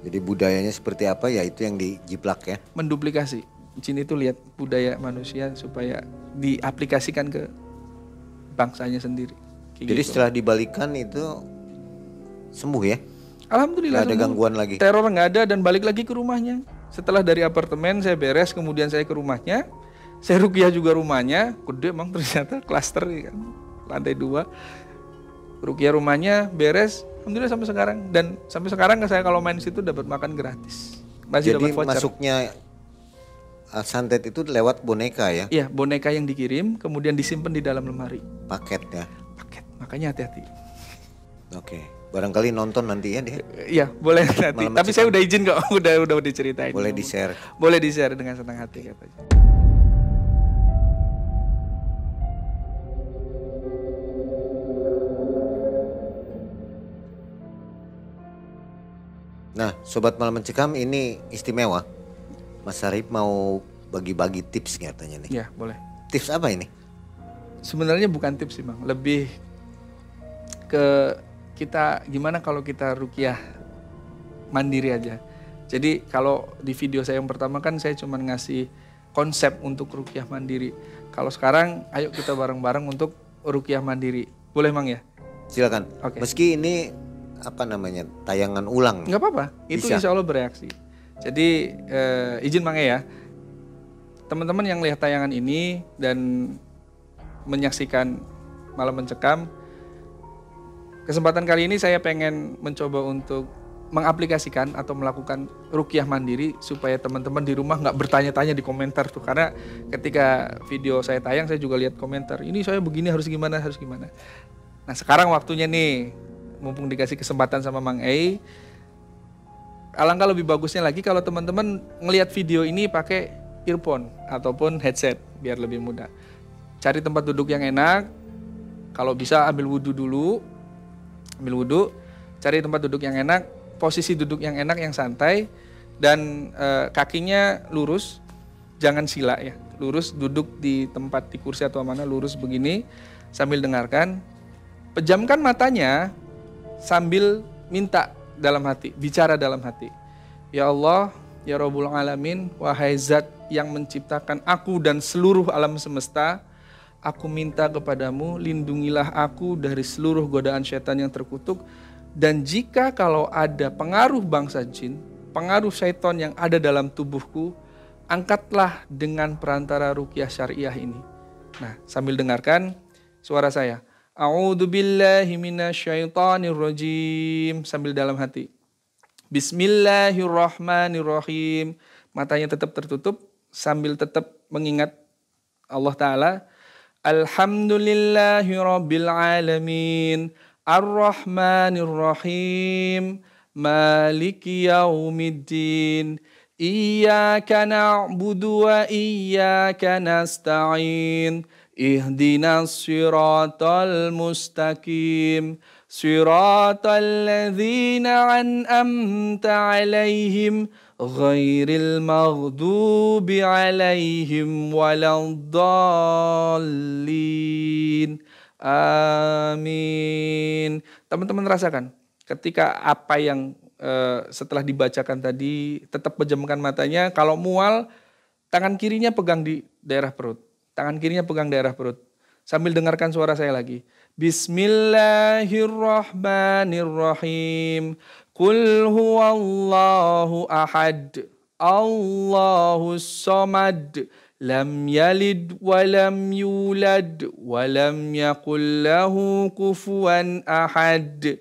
Speaker 3: Jadi budayanya seperti apa ya itu yang dijiplak ya.
Speaker 1: Menduplikasi. Jin itu lihat budaya manusia supaya diaplikasikan ke bangsanya sendiri. Kayak
Speaker 3: Jadi
Speaker 1: gitu.
Speaker 3: setelah dibalikan itu sembuh ya?
Speaker 1: Alhamdulillah
Speaker 3: Nggak ada
Speaker 1: sembuh.
Speaker 3: gangguan lagi?
Speaker 1: Teror nggak ada dan balik lagi ke rumahnya. Setelah dari apartemen saya beres, kemudian saya ke rumahnya. Saya ruqyah juga rumahnya, gede emang ternyata klaster kan, lantai 2. Ruqyah rumahnya beres, alhamdulillah sampai sekarang. Dan sampai sekarang saya kalau main situ dapat makan gratis. Masih
Speaker 3: Jadi
Speaker 1: dapat voucher.
Speaker 3: masuknya santet itu lewat boneka ya?
Speaker 1: Iya, boneka yang dikirim kemudian disimpan di dalam lemari.
Speaker 3: Paket ya?
Speaker 1: Paket, makanya hati-hati.
Speaker 3: Oke. Barangkali nonton nanti ya dia?
Speaker 1: Iya, boleh nanti.
Speaker 3: Malam
Speaker 1: Tapi saya udah izin kok, udah diceritain.
Speaker 3: Boleh di-share?
Speaker 1: Boleh di-share dengan senang hati katanya.
Speaker 3: Nah, Sobat Malam Mencekam ini istimewa. Mas Syarif mau bagi-bagi tips katanya nih.
Speaker 1: Iya, boleh.
Speaker 3: Tips apa ini?
Speaker 1: Sebenarnya bukan tips sih Bang, lebih ke kita gimana kalau kita ruqyah mandiri aja. Jadi kalau di video saya yang pertama kan saya cuma ngasih konsep untuk ruqyah mandiri. Kalau sekarang ayo kita bareng-bareng untuk ruqyah mandiri. Boleh Mang ya?
Speaker 3: Silakan.
Speaker 1: Oke.
Speaker 3: Meski ini apa namanya tayangan ulang.
Speaker 1: Nggak apa-apa, itu
Speaker 3: Bisa.
Speaker 1: insya Allah bereaksi. Jadi izin Mang ya, teman-teman yang lihat tayangan ini dan menyaksikan Malam Mencekam, kesempatan kali ini saya pengen mencoba untuk mengaplikasikan atau melakukan ruqyah mandiri supaya teman-teman di rumah nggak bertanya-tanya di komentar tuh, karena ketika video saya tayang saya juga lihat komentar, ini saya begini harus gimana. Nah sekarang waktunya nih, mumpung dikasih kesempatan sama Mang Ei, alangkah lebih bagusnya lagi kalau teman-teman ngelihat video ini pakai earphone ataupun headset biar lebih mudah. Cari tempat duduk yang enak, kalau bisa ambil wudhu dulu, cari tempat duduk yang enak, posisi duduk yang enak, yang santai, dan kakinya lurus, jangan sila ya, lurus, duduk di tempat di kursi atau mana lurus begini sambil dengarkan, pejamkan matanya sambil minta dalam hati, bicara dalam hati. Ya Allah, ya Rabbul Alamin, wahai zat yang menciptakan aku dan seluruh alam semesta, aku minta kepadamu, lindungilah aku dari seluruh godaan syaitan yang terkutuk. Dan jika kalau ada pengaruh bangsa jin, pengaruh syaitan yang ada dalam tubuhku, angkatlah dengan perantara ruqyah syariah ini. Nah, sambil dengarkan suara saya. A'udzu billahi minasyaitonir rajim, sambil dalam hati. Bismillahirrahmanirrahim. Matanya tetap tertutup sambil tetap mengingat Allah Ta'ala. Alhamdulillahi rabbil alamin, Ar-Rahmanir-Rahim, Maliki yaumiddin, Iyyaka na'budu wa iyyaka nasta'in, Ihdinas siratal mustaqim, Siratal ladzina an'amta 'alaihim, ghairil maghdubi 'alaihim waladdallin. Amin. Teman-teman rasakan ketika apa yang setelah dibacakan tadi, tetap pejamkan matanya. Kalau mual, tangan kirinya pegang di daerah perut. Tangan kirinya pegang daerah perut. Sambil dengarkan suara saya lagi. Bismillahirrahmanirrahim. Qul huwallahu ahad. Allahus samad. Lam yalid walam yulad. Walam yakul lahu kufuwan ahad.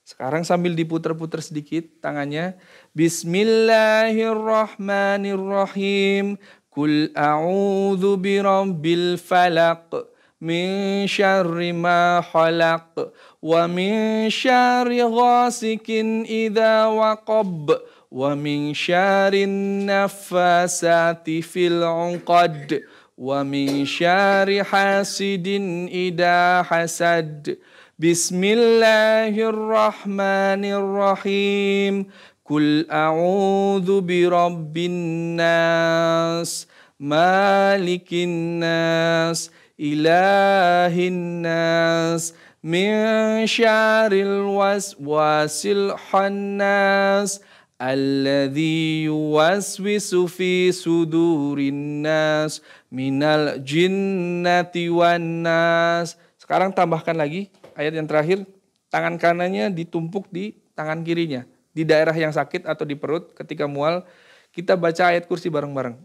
Speaker 1: Sekarang sambil diputer-puter sedikit tangannya. Bismillahirrahmanirrahim. Qul a'udzu birabbil falaq. Min syarri ma khalaq. Wa min syarri ghasikin idza waqab. Wa min syarri naffasati fil 'uqad. Wa min syarri hasidin idza hasad. Bismillahirrahmanirrahim. Qul a'udzu birabbin nas, malikin nas, ilahin nas, min syarril waswasil khannas, alladzi yuwaswisu fi sudurin nas, minal jinnati wan nas. Sekarang tambahkan lagi ayat yang terakhir, tangan kanannya ditumpuk di tangan kirinya, di daerah yang sakit atau di perut ketika mual. Kita baca ayat kursi bareng-bareng.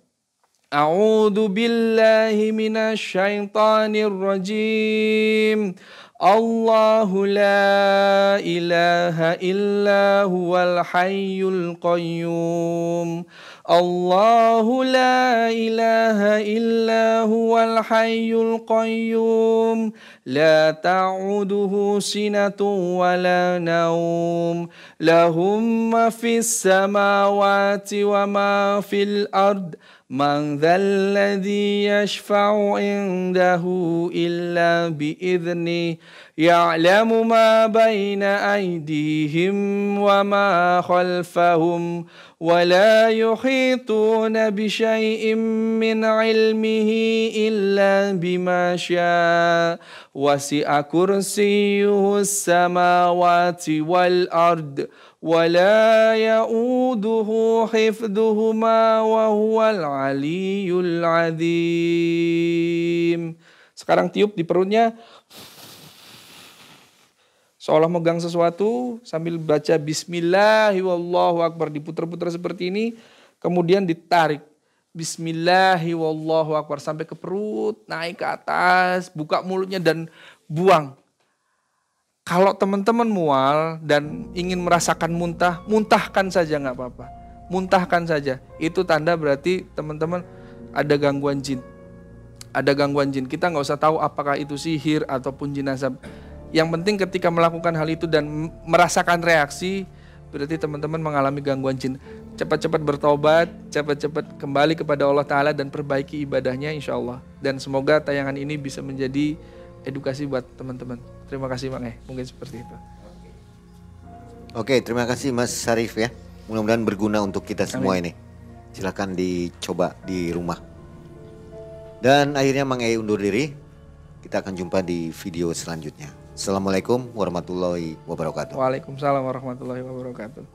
Speaker 1: A'udzu billahi minasyaitonir rajim. Allahu la ilaha illa huwal hayyul qayyum. Allahu la ilaha illa huwal hayyul qayyum. La ta'uduhu sinatun wa la naum. Lahum ma fis samawati wa ma fil ard. Man dhal ladzi yashfa'u indahu illa bi'idhni. Ya'lamu ma baina aydihim wa ma khalfahum. Wa la yuhituna bi syai'in min ilmihi illa bima syaa. Wasi'a kursiyyuhus samawati wal ard. Wa la ya'uduhu hifdhuhuma wa huwal aliyyul azim. Sekarang tiup di perutnya. Seolah megang sesuatu sambil baca bismillahi wallahu akbar, diputar-putar seperti ini, kemudian ditarik bismillahi wallahu akbar sampai ke perut, naik ke atas, buka mulutnya dan buang. Kalau teman-teman mual dan ingin merasakan muntah, muntahkan saja nggak apa-apa, muntahkan saja. Itu tanda berarti teman-teman ada gangguan jin, ada gangguan jin. Kita nggak usah tahu apakah itu sihir ataupun jin azab. Yang penting ketika melakukan hal itu dan merasakan reaksi, berarti teman-teman mengalami gangguan jin. Cepat-cepat bertobat, cepat-cepat kembali kepada Allah Ta'ala dan perbaiki ibadahnya insya Allah. Dan semoga tayangan ini bisa menjadi edukasi buat teman-teman. Terima kasih Bang mungkin seperti itu.
Speaker 3: Oke, terima kasih Mas Syarif ya. Mudah-mudahan berguna untuk kita semua ini. Silakan dicoba di rumah. Dan akhirnya Mang undur diri. Kita akan jumpa di video selanjutnya. Assalamualaikum warahmatullahi wabarakatuh.
Speaker 1: Waalaikumsalam warahmatullahi wabarakatuh.